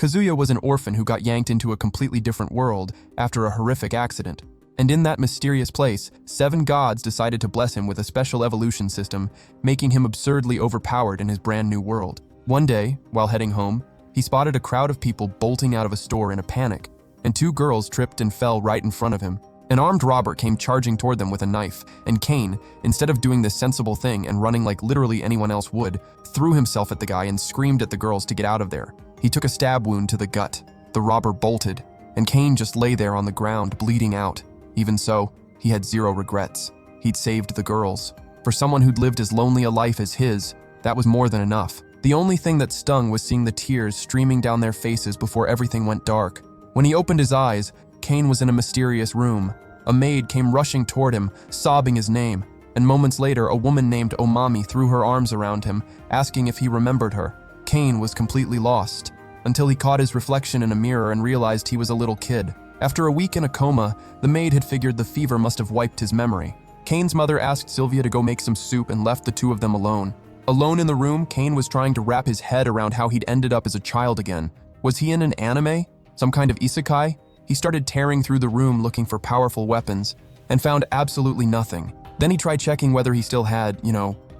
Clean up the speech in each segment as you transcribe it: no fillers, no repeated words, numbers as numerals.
Kazuya was an orphan who got yanked into a completely different world after a horrific accident. And in that mysterious place, 7 gods decided to bless him with a special evolution system, making him absurdly overpowered in his brand new world. One day, while heading home, he spotted a crowd of people bolting out of a store in a panic, and 2 girls tripped and fell right in front of him. An armed robber came charging toward them with a knife, and Cain, instead of doing the sensible thing and running like literally anyone else would, threw himself at the guy and screamed at the girls to get out of there. He took a stab wound to the gut. The robber bolted, and Cain just lay there on the ground, bleeding out. Even so, he had 0 regrets. He'd saved the girls. For someone who'd lived as lonely a life as his, that was more than enough. The only thing that stung was seeing the tears streaming down their faces before everything went dark. When he opened his eyes, Cain was in a mysterious room. A maid came rushing toward him, sobbing his name, and moments later, a woman named Omami threw her arms around him, asking if he remembered her. Cain was completely lost, until he caught his reflection in a mirror and realized he was a little kid. After a week in a coma, the maid had figured the fever must have wiped his memory. Cain's mother asked Sylvia to go make some soup and left the 2 of them alone. Alone in the room, Cain was trying to wrap his head around how he'd ended up as a child again. Was he in an anime? Some kind of isekai? He started tearing through the room looking for powerful weapons, and found absolutely nothing. Then he tried checking whether he still had,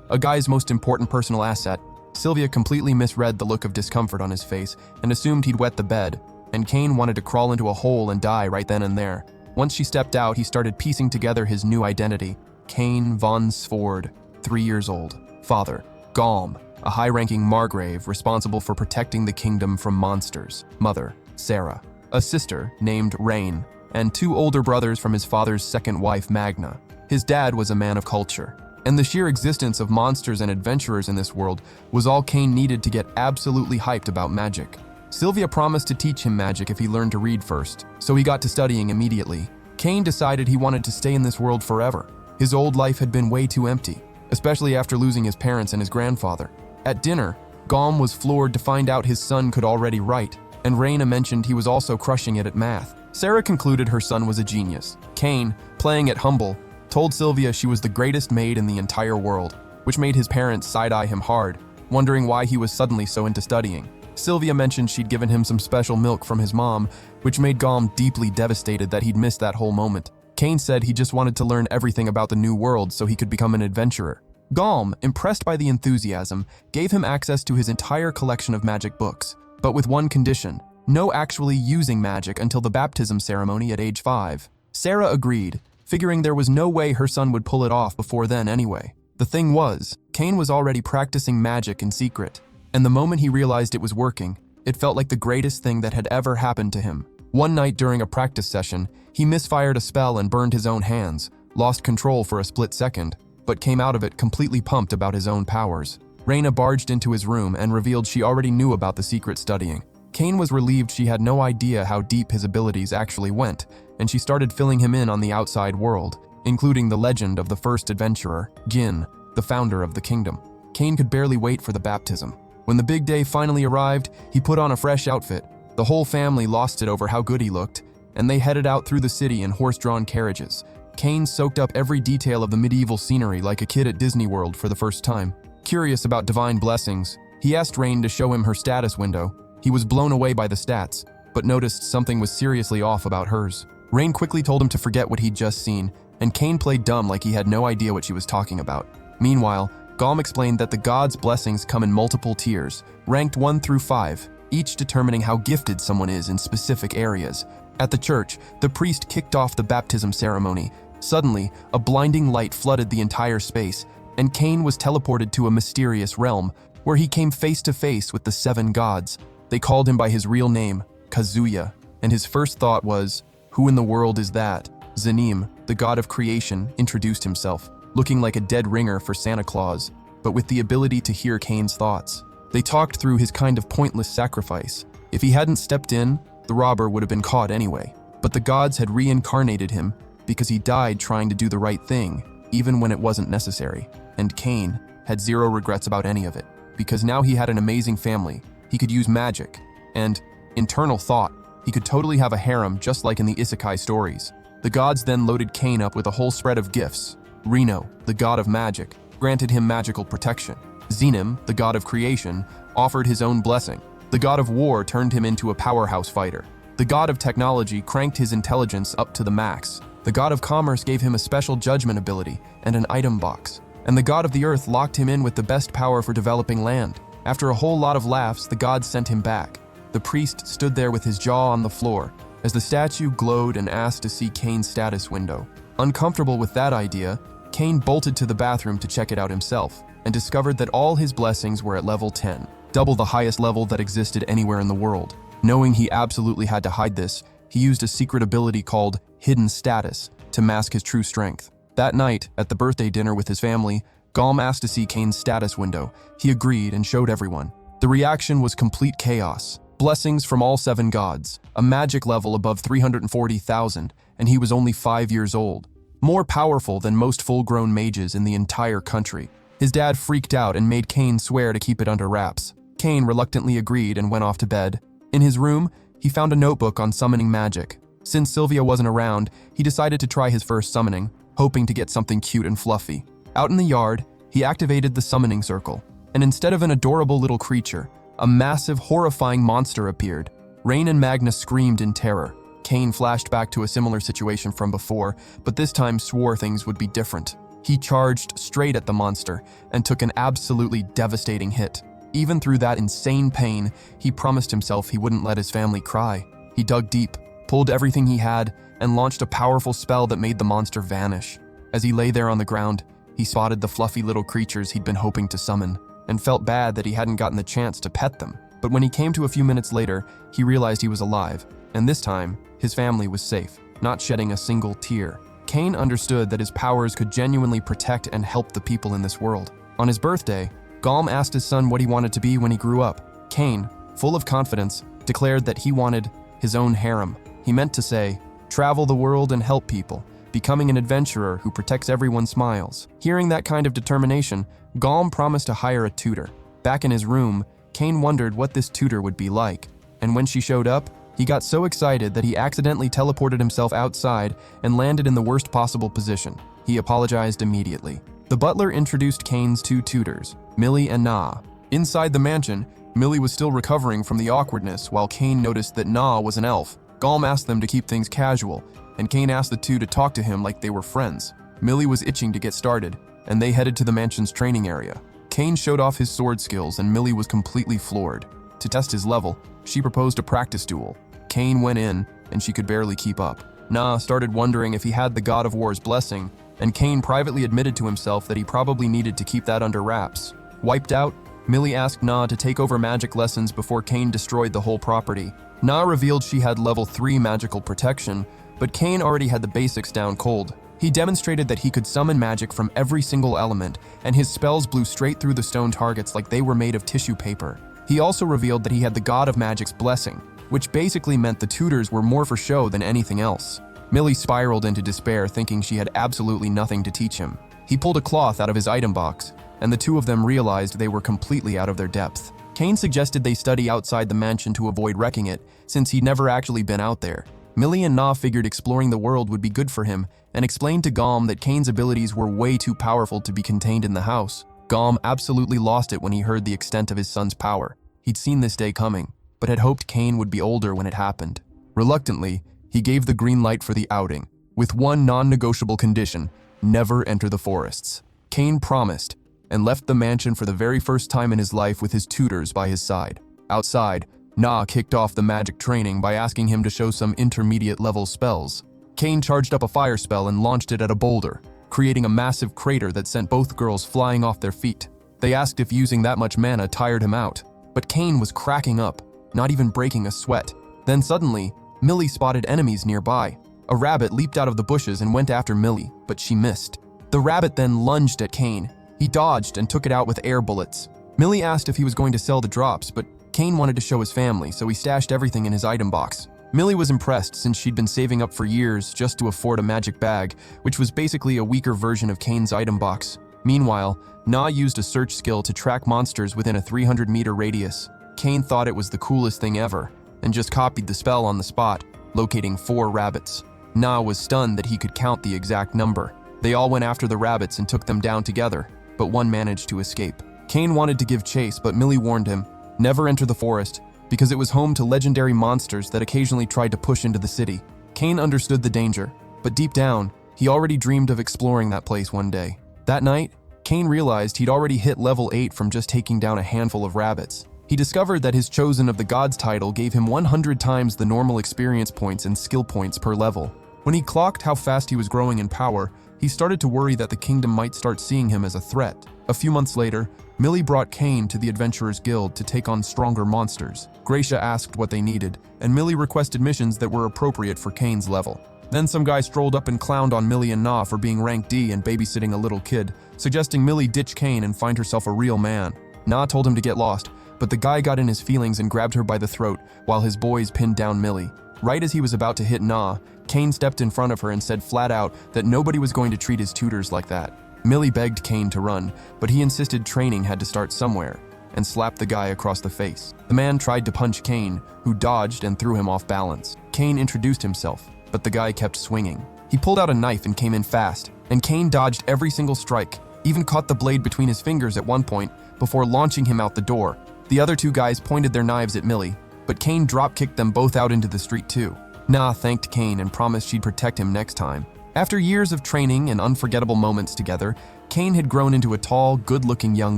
a guy's most important personal asset. Sylvia completely misread the look of discomfort on his face and assumed he'd wet the bed, and Cain wanted to crawl into a hole and die right then and there. Once she stepped out, he started piecing together his new identity. Cain von Svord, 3 years old. Father, Galm, a high-ranking margrave responsible for protecting the kingdom from monsters. Mother, Sarah. A sister named Rain, and 2 older brothers from his father's second wife, Magna. His dad was a man of culture, and the sheer existence of monsters and adventurers in this world was all Cain needed to get absolutely hyped about magic. Sylvia promised to teach him magic if he learned to read first, so he got to studying immediately. Cain decided he wanted to stay in this world forever. His old life had been way too empty, especially after losing his parents and his grandfather. At dinner, Galm was floored to find out his son could already write, and Raina mentioned he was also crushing it at math. Sarah concluded her son was a genius. Cain, playing it humble, told Sylvia she was the greatest maid in the entire world, which made his parents side-eye him hard, wondering why he was suddenly so into studying. Sylvia mentioned she'd given him some special milk from his mom, which made Galm deeply devastated that he'd missed that whole moment. Cain said he just wanted to learn everything about the new world so he could become an adventurer. Galm, impressed by the enthusiasm, gave him access to his entire collection of magic books, but with one condition: no actually using magic until the baptism ceremony at age 5. Sarah agreed, figuring there was no way her son would pull it off before then anyway. The thing was, Cain was already practicing magic in secret, and the moment he realized it was working, it felt like the greatest thing that had ever happened to him. One night during a practice session, he misfired a spell and burned his own hands, lost control for a split second, but came out of it completely pumped about his own powers. Raina barged into his room and revealed she already knew about the secret studying. Cain was relieved she had no idea how deep his abilities actually went, and she started filling him in on the outside world, including the legend of the first adventurer, Gin, the founder of the kingdom. Cain could barely wait for the baptism. When the big day finally arrived, he put on a fresh outfit. The whole family lost it over how good he looked, and they headed out through the city in horse-drawn carriages. Cain soaked up every detail of the medieval scenery like a kid at Disney World for the first time. Curious about divine blessings, he asked Rain to show him her status window. He was blown away by the stats, but noticed something was seriously off about hers. Rain quickly told him to forget what he'd just seen, and Cain played dumb like he had no idea what she was talking about. Meanwhile, Galm explained that the gods' blessings come in multiple tiers, ranked 1 through 5, each determining how gifted someone is in specific areas. At the church, the priest kicked off the baptism ceremony. Suddenly, a blinding light flooded the entire space, and Cain was teleported to a mysterious realm, where he came face to face with the 7 gods. They called him by his real name, Kazuya, and his first thought was, "Who in the world is that?" Zanim, the god of creation, introduced himself, looking like a dead ringer for Santa Claus, but with the ability to hear Cain's thoughts. They talked through his kind of pointless sacrifice. If he hadn't stepped in, the robber would have been caught anyway. But the gods had reincarnated him because he died trying to do the right thing, even when it wasn't necessary. And Cain had 0 regrets about any of it, because now he had an amazing family, he could use magic, and, internal thought, he could totally have a harem just like in the isekai stories. The gods then loaded Cain up with a whole spread of gifts. Reno, the god of magic, granted him magical protection. Zenim, the god of creation, offered his own blessing. The god of war turned him into a powerhouse fighter. The god of technology cranked his intelligence up to the max. The god of commerce gave him a special judgment ability and an item box. And the god of the earth locked him in with the best power for developing land. After a whole lot of laughs, the gods sent him back. The priest stood there with his jaw on the floor as the statue glowed and asked to see Cain's status window. Uncomfortable with that idea, Cain bolted to the bathroom to check it out himself and discovered that all his blessings were at level 10, double the highest level that existed anywhere in the world. Knowing he absolutely had to hide this, he used a secret ability called Hidden Status to mask his true strength. That night, at the birthday dinner with his family, Galm asked to see Cain's status window. He agreed and showed everyone. The reaction was complete chaos. Blessings from all 7 gods, a magic level above 340,000, and he was only 5 years old. More powerful than most full-grown mages in the entire country. His dad freaked out and made Cain swear to keep it under wraps. Cain reluctantly agreed and went off to bed. In his room, he found a notebook on summoning magic. Since Sylvia wasn't around, he decided to try his first summoning, hoping to get something cute and fluffy. Out in the yard, he activated the summoning circle, and instead of an adorable little creature, a massive, horrifying monster appeared. Rain and Magnus screamed in terror. Cain flashed back to a similar situation from before, but this time swore things would be different. He charged straight at the monster and took an absolutely devastating hit. Even through that insane pain, he promised himself he wouldn't let his family cry. He dug deep, pulled everything he had, and launched a powerful spell that made the monster vanish. As he lay there on the ground, he spotted the fluffy little creatures he'd been hoping to summon, and felt bad that he hadn't gotten the chance to pet them. But when he came to a few minutes later, he realized he was alive, and this time, his family was safe, not shedding a single tear. Cain understood that his powers could genuinely protect and help the people in this world. On his birthday, Galm asked his son what he wanted to be when he grew up. Cain, full of confidence, declared that he wanted his own harem. He meant to say, travel the world and help people, becoming an adventurer who protects everyone's smiles. Hearing that kind of determination, Galm promised to hire a tutor. Back in his room, Cain wondered what this tutor would be like, and when she showed up, he got so excited that he accidentally teleported himself outside and landed in the worst possible position. He apologized immediately. The butler introduced Cain's 2 tutors, Millie and Na. Inside the mansion, Millie was still recovering from the awkwardness while Cain noticed that Na was an elf. Galm asked them to keep things casual, and Cain asked the 2 to talk to him like they were friends. Millie was itching to get started, and they headed to the mansion's training area. Cain showed off his sword skills, and Millie was completely floored. To test his level, she proposed a practice duel. Cain went in, and she could barely keep up. Na started wondering if he had the God of War's blessing, and Cain privately admitted to himself that he probably needed to keep that under wraps. Wiped out, Millie asked Na to take over magic lessons before Cain destroyed the whole property. Na revealed she had level 3 magical protection, but Cain already had the basics down cold. He demonstrated that he could summon magic from every single element, and his spells blew straight through the stone targets like they were made of tissue paper. He also revealed that he had the God of Magic's blessing, which basically meant the tutors were more for show than anything else. Millie spiraled into despair, thinking she had absolutely nothing to teach him. He pulled a cloth out of his item box, and the 2 of them realized they were completely out of their depth. Cain suggested they study outside the mansion to avoid wrecking it, since he'd never actually been out there. Millie and Na figured exploring the world would be good for him, and explained to Galm that Cain's abilities were way too powerful to be contained in the house. Galm absolutely lost it when he heard the extent of his son's power. He'd seen this day coming, but had hoped Cain would be older when it happened. Reluctantly, he gave the green light for the outing, with one non-negotiable condition: never enter the forests. Cain promised, and left the mansion for the very first time in his life with his tutors by his side. Outside, Na kicked off the magic training by asking him to show some intermediate-level spells. Cain charged up a fire spell and launched it at a boulder, creating a massive crater that sent both girls flying off their feet. They asked if using that much mana tired him out, but Cain was cracking up, not even breaking a sweat. Then suddenly, Millie spotted enemies nearby. A rabbit leaped out of the bushes and went after Millie, but she missed. The rabbit then lunged at Cain. He dodged and took it out with air bullets. Millie asked if he was going to sell the drops, but Cain wanted to show his family, so he stashed everything in his item box. Millie was impressed since she'd been saving up for years just to afford a magic bag, which was basically a weaker version of Cain's item box. Meanwhile, Na used a search skill to track monsters within a 300-meter radius. Cain thought it was the coolest thing ever, and just copied the spell on the spot, locating 4 rabbits. Na was stunned that he could count the exact number. They all went after the rabbits and took them down together, but one managed to escape. Cain wanted to give chase, but Millie warned him, never enter the forest, because it was home to legendary monsters that occasionally tried to push into the city. Cain understood the danger, but deep down, he already dreamed of exploring that place one day. That night, Cain realized he'd already hit level 8 from just taking down a handful of rabbits. He discovered that his Chosen of the Gods title gave him 100 times the normal experience points and skill points per level. When he clocked how fast he was growing in power, he started to worry that the kingdom might start seeing him as a threat. A few months later, Millie brought Cain to the Adventurers Guild to take on stronger monsters. Gracia asked what they needed, and Millie requested missions that were appropriate for Cain's level. Then some guy strolled up and clowned on Millie and Na for being rank D and babysitting a little kid, suggesting Millie ditch Cain and find herself a real man. Na told him to get lost, but the guy got in his feelings and grabbed her by the throat while his boys pinned down Millie. Right as he was about to hit Na, Cain stepped in front of her and said flat out that nobody was going to treat his tutors like that. Millie begged Cain to run, but he insisted training had to start somewhere, and slapped the guy across the face. The man tried to punch Cain, who dodged and threw him off balance. Cain introduced himself, but the guy kept swinging. He pulled out a knife and came in fast, and Cain dodged every single strike, even caught the blade between his fingers at one point before launching him out the door. The other two guys pointed their knives at Millie, but Cain drop-kicked them both out into the street too. Na thanked Cain and promised she'd protect him next time. After years of training and unforgettable moments together, Cain had grown into a tall, good-looking young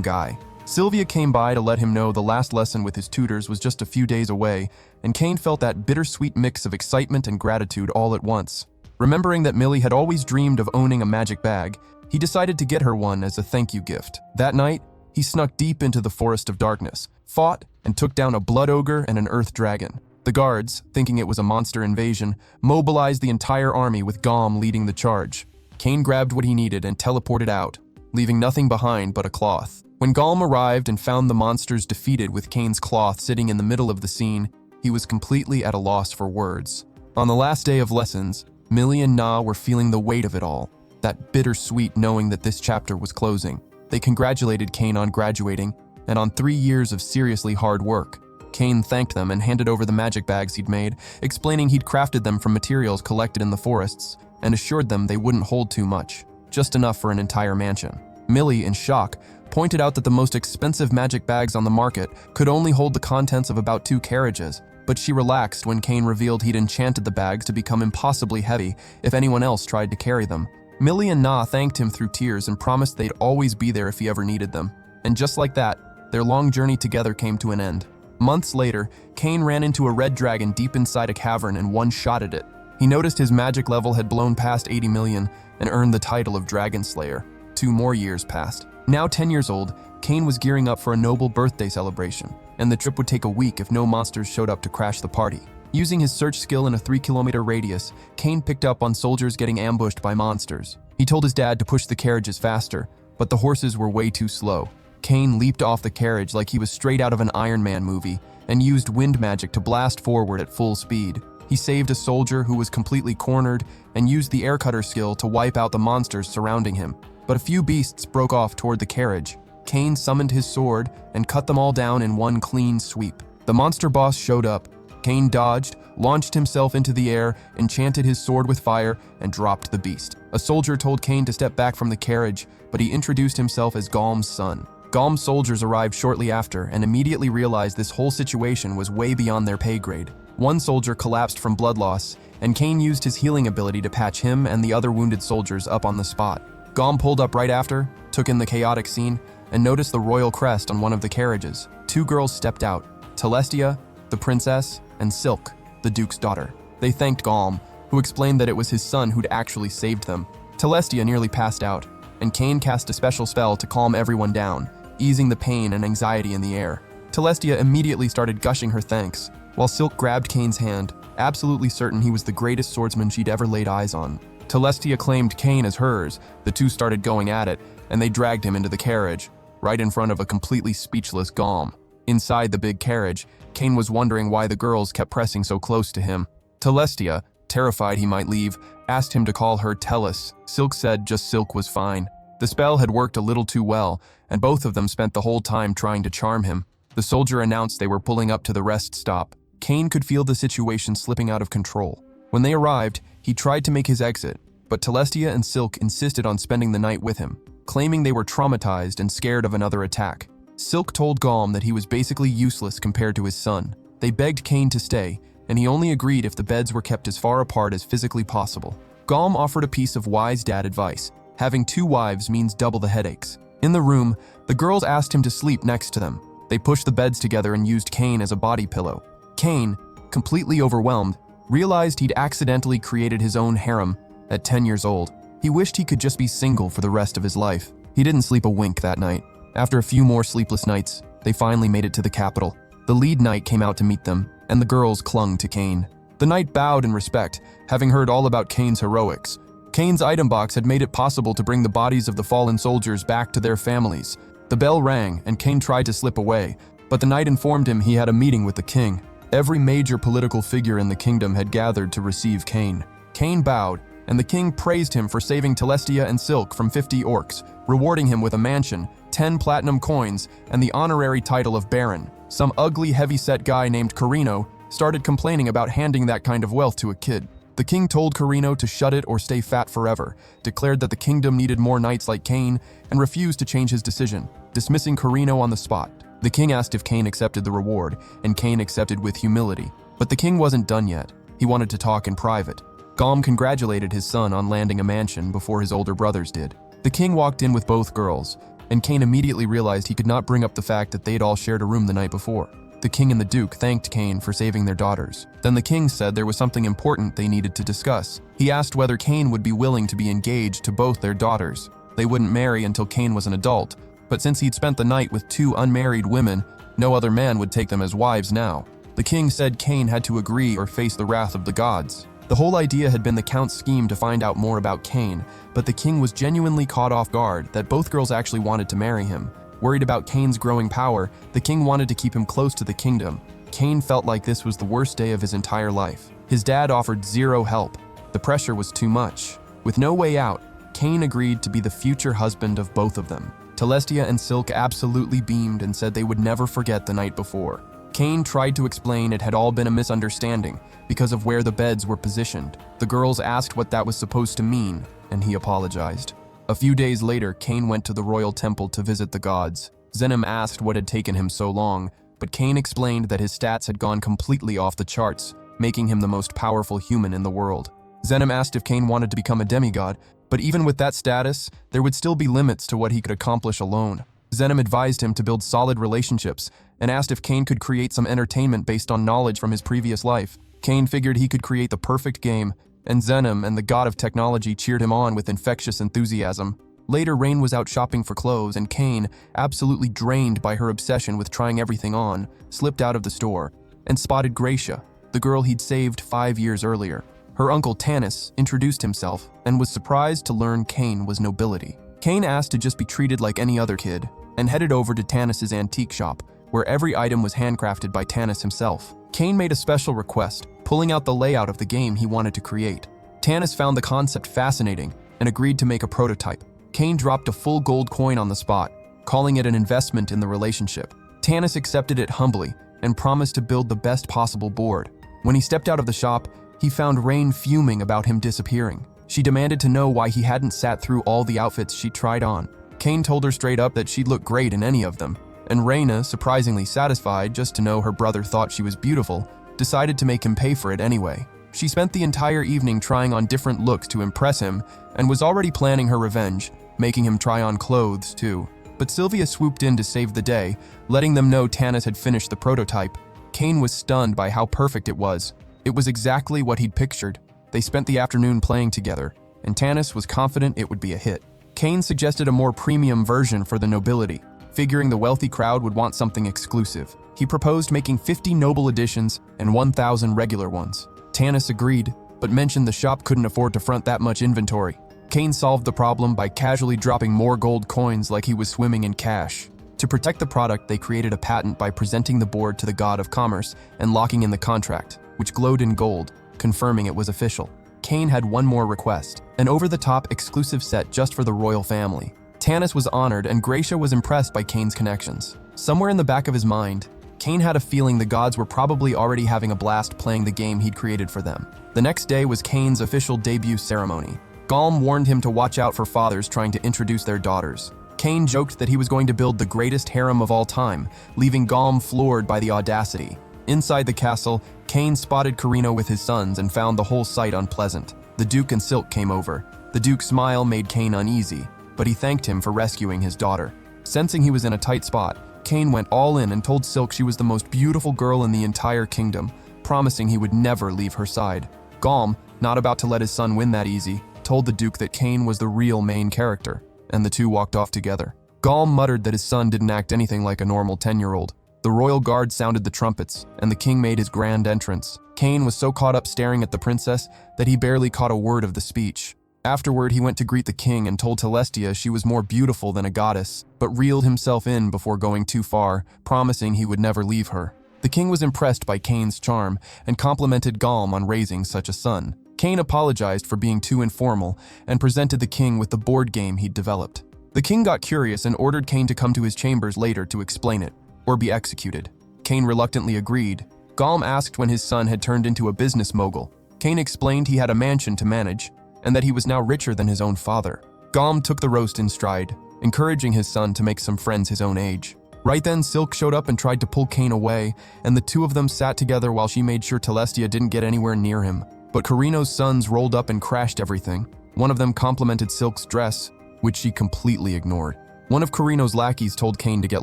guy. Sylvia came by to let him know the last lesson with his tutors was just a few days away, and Cain felt that bittersweet mix of excitement and gratitude all at once. Remembering that Millie had always dreamed of owning a magic bag, he decided to get her one as a thank you gift. That night, he snuck deep into the Forest of Darkness, fought, and took down a blood ogre and an earth dragon. The guards, thinking it was a monster invasion, mobilized the entire army with Gom leading the charge. Cain grabbed what he needed and teleported out, leaving nothing behind but a cloth. When Gom arrived and found the monsters defeated with Cain's cloth sitting in the middle of the scene, he was completely at a loss for words. On the last day of lessons, Millie and Na were feeling the weight of it all, that bittersweet knowing that this chapter was closing. They congratulated Cain on graduating and on 3 years of seriously hard work. Cain thanked them and handed over the magic bags he'd made, explaining he'd crafted them from materials collected in the forests, and assured them they wouldn't hold too much, just enough for an entire mansion. Millie, in shock, pointed out that the most expensive magic bags on the market could only hold the contents of about 2 carriages, but she relaxed when Cain revealed he'd enchanted the bags to become impossibly heavy if anyone else tried to carry them. Millie and Na thanked him through tears and promised they'd always be there if he ever needed them. And just like that, their long journey together came to an end. Months later, Cain ran into a red dragon deep inside a cavern and one-shot at it. He noticed his magic level had blown past 80 million and earned the title of Dragon Slayer. 2 more years passed. Now 10 years old, Cain was gearing up for a noble birthday celebration, and the trip would take a week if no monsters showed up to crash the party. Using his search skill in a 3-kilometer radius, Cain picked up on soldiers getting ambushed by monsters. He told his dad to push the carriages faster, but the horses were way too slow. Cain leaped off the carriage like he was straight out of an Iron Man movie and used wind magic to blast forward at full speed. He saved a soldier who was completely cornered and used the air cutter skill to wipe out the monsters surrounding him. But a few beasts broke off toward the carriage. Cain summoned his sword and cut them all down in one clean sweep. The monster boss showed up. Cain dodged, launched himself into the air, enchanted his sword with fire, and dropped the beast. A soldier told Cain to step back from the carriage, but he introduced himself as Galm's son. Galm's soldiers arrived shortly after and immediately realized this whole situation was way beyond their pay grade. One soldier collapsed from blood loss, and Cain used his healing ability to patch him and the other wounded soldiers up on the spot. Galm pulled up right after, took in the chaotic scene, and noticed the royal crest on one of the carriages. 2 girls stepped out, Celestia, the princess, and Silk, the duke's daughter. They thanked Galm, who explained that it was his son who'd actually saved them. Celestia nearly passed out, and Cain cast a special spell to calm everyone down, easing the pain and anxiety in the air. Celestia immediately started gushing her thanks, while Silk grabbed Cain's hand, absolutely certain he was the greatest swordsman she'd ever laid eyes on. Celestia claimed Cain as hers. The two started going at it, and they dragged him into the carriage, right in front of a completely speechless Galm. Inside the big carriage, Cain was wondering why the girls kept pressing so close to him. Celestia, terrified he might leave, asked him to call her Tellus. Silk said just Silk was fine. The spell had worked a little too well, and both of them spent the whole time trying to charm him. The soldier announced they were pulling up to the rest stop. Cain could feel the situation slipping out of control. When they arrived, he tried to make his exit, but Celestia and Silk insisted on spending the night with him, claiming they were traumatized and scared of another attack. Silk told Galm that he was basically useless compared to his son. They begged Cain to stay, and he only agreed if the beds were kept as far apart as physically possible. Galm offered a piece of wise dad advice. Having 2 wives means double the headaches. In the room, the girls asked him to sleep next to them. They pushed the beds together and used Cain as a body pillow. Cain, completely overwhelmed, realized he'd accidentally created his own harem at 10 years old. He wished he could just be single for the rest of his life. He didn't sleep a wink that night. After a few more sleepless nights, they finally made it to the capital. The lead knight came out to meet them, and the girls clung to Cain. The knight bowed in respect, having heard all about Cain's heroics. Cain's item box had made it possible to bring the bodies of the fallen soldiers back to their families. The bell rang, and Cain tried to slip away, but the knight informed him he had a meeting with the king. Every major political figure in the kingdom had gathered to receive Cain. Cain bowed, and the king praised him for saving Telestia and Silk from 50 orcs, rewarding him with a mansion, 10 platinum coins, and the honorary title of Baron. Some ugly, heavy-set guy named Carino started complaining about handing that kind of wealth to a kid. The king told Carino to shut it or stay fat forever, declared that the kingdom needed more knights like Cain, and refused to change his decision, dismissing Carino on the spot. The king asked if Cain accepted the reward, and Cain accepted with humility. But the king wasn't done yet. He wanted to talk in private. Galm congratulated his son on landing a mansion before his older brothers did. The king walked in with both girls, and Cain immediately realized he could not bring up the fact that they'd all shared a room the night before. The king and the duke thanked Cain for saving their daughters. Then the king said there was something important they needed to discuss. He asked whether Cain would be willing to be engaged to both their daughters. They wouldn't marry until Cain was an adult, but since he'd spent the night with 2 unmarried women, no other man would take them as wives now. The king said Cain had to agree or face the wrath of the gods. The whole idea had been the count's scheme to find out more about Cain, but the king was genuinely caught off guard that both girls actually wanted to marry him. Worried about Cain's growing power, the king wanted to keep him close to the kingdom. Cain felt like this was the worst day of his entire life. His dad offered 0 help. The pressure was too much. With no way out, Cain agreed to be the future husband of both of them. Telestia and Silk absolutely beamed and said they would never forget the night before. Cain tried to explain it had all been a misunderstanding because of where the beds were positioned. The girls asked what that was supposed to mean, and he apologized. A few days later, Cain went to the royal temple to visit the gods. Zenom asked what had taken him so long, but Cain explained that his stats had gone completely off the charts, making him the most powerful human in the world. Zenom asked if Cain wanted to become a demigod, but even with that status, there would still be limits to what he could accomplish alone. Zenom advised him to build solid relationships and asked if Cain could create some entertainment based on knowledge from his previous life. Cain figured he could create the perfect game, and Zenom and the god of technology cheered him on with infectious enthusiasm. Later, Rain was out shopping for clothes, and Cain, absolutely drained by her obsession with trying everything on, slipped out of the store and spotted Gracia, the girl he'd saved 5 years earlier. Her uncle Tanis introduced himself and was surprised to learn Cain was Nobility. Cain asked to just be treated like any other kid and headed over to Tanis's antique shop, where every item was handcrafted by Tanis himself. Cain made a special request, pulling out the layout of the game he wanted to create. Tanis found the concept fascinating and agreed to make a prototype. Cain dropped a full gold coin on the spot, calling it an investment in the relationship. Tanis accepted it humbly and promised to build the best possible board. When he stepped out of the shop, he found Rain fuming about him disappearing. She demanded to know why he hadn't sat through all the outfits she tried on. Cain told her straight up that she'd look great in any of them, and Reyna, surprisingly satisfied just to know her brother thought she was beautiful, decided to make him pay for it anyway. She spent the entire evening trying on different looks to impress him and was already planning her revenge, making him try on clothes too. But Sylvia swooped in to save the day, letting them know Tanis had finished the prototype. Cain was stunned by how perfect it was. It was exactly what he'd pictured. They spent the afternoon playing together, and Tanis was confident it would be a hit. Cain suggested a more premium version for the Nobility, figuring the wealthy crowd would want something exclusive. He proposed making 50 noble editions and 1,000 regular ones. Tanis agreed, but mentioned the shop couldn't afford to front that much inventory. Cain solved the problem by casually dropping more gold coins like he was swimming in cash. To protect the product, they created a patent by presenting the board to the god of commerce and locking in the contract, which glowed in gold, confirming it was official. Cain had one more request, an over-the-top exclusive set just for the royal family. Tanis was honored, and Gracia was impressed by Cain's connections. Somewhere in the back of his mind, Cain had a feeling the gods were probably already having a blast playing the game he'd created for them. The next day was Cain's official debut ceremony. Galm warned him to watch out for fathers trying to introduce their daughters. Cain joked that he was going to build the greatest harem of all time, leaving Galm floored by the audacity. Inside the castle, Kane spotted Carino with his sons and found the whole sight unpleasant. The Duke and Silk came over. The Duke's smile made Kane uneasy, but he thanked him for rescuing his daughter. Sensing he was in a tight spot, Kane went all in and told Silk she was the most beautiful girl in the entire kingdom, promising he would never leave her side. Galm, not about to let his son win that easy, told the Duke that Kane was the real main character, and the two walked off together. Galm muttered that his son didn't act anything like a normal 10-year-old. The royal guard sounded the trumpets, and the king made his grand entrance. Kane was so caught up staring at the princess that he barely caught a word of the speech. Afterward, he went to greet the king and told Celestia she was more beautiful than a goddess, but reeled himself in before going too far, promising he would never leave her. The king was impressed by Kane's charm and complimented Galm on raising such a son. Kane apologized for being too informal and presented the king with the board game he'd developed. The king got curious and ordered Kane to come to his chambers later to explain it, or be executed. Kane reluctantly agreed. Galm asked when his son had turned into a business mogul. Kane explained he had a mansion to manage, and that he was now richer than his own father. Galm took the roast in stride, encouraging his son to make some friends his own age. Right then, Silk showed up and tried to pull Kane away, and the two of them sat together while she made sure Celestia didn't get anywhere near him. But Carino's sons rolled up and crashed everything. One of them complimented Silk's dress, which she completely ignored. One of Carino's lackeys told Kane to get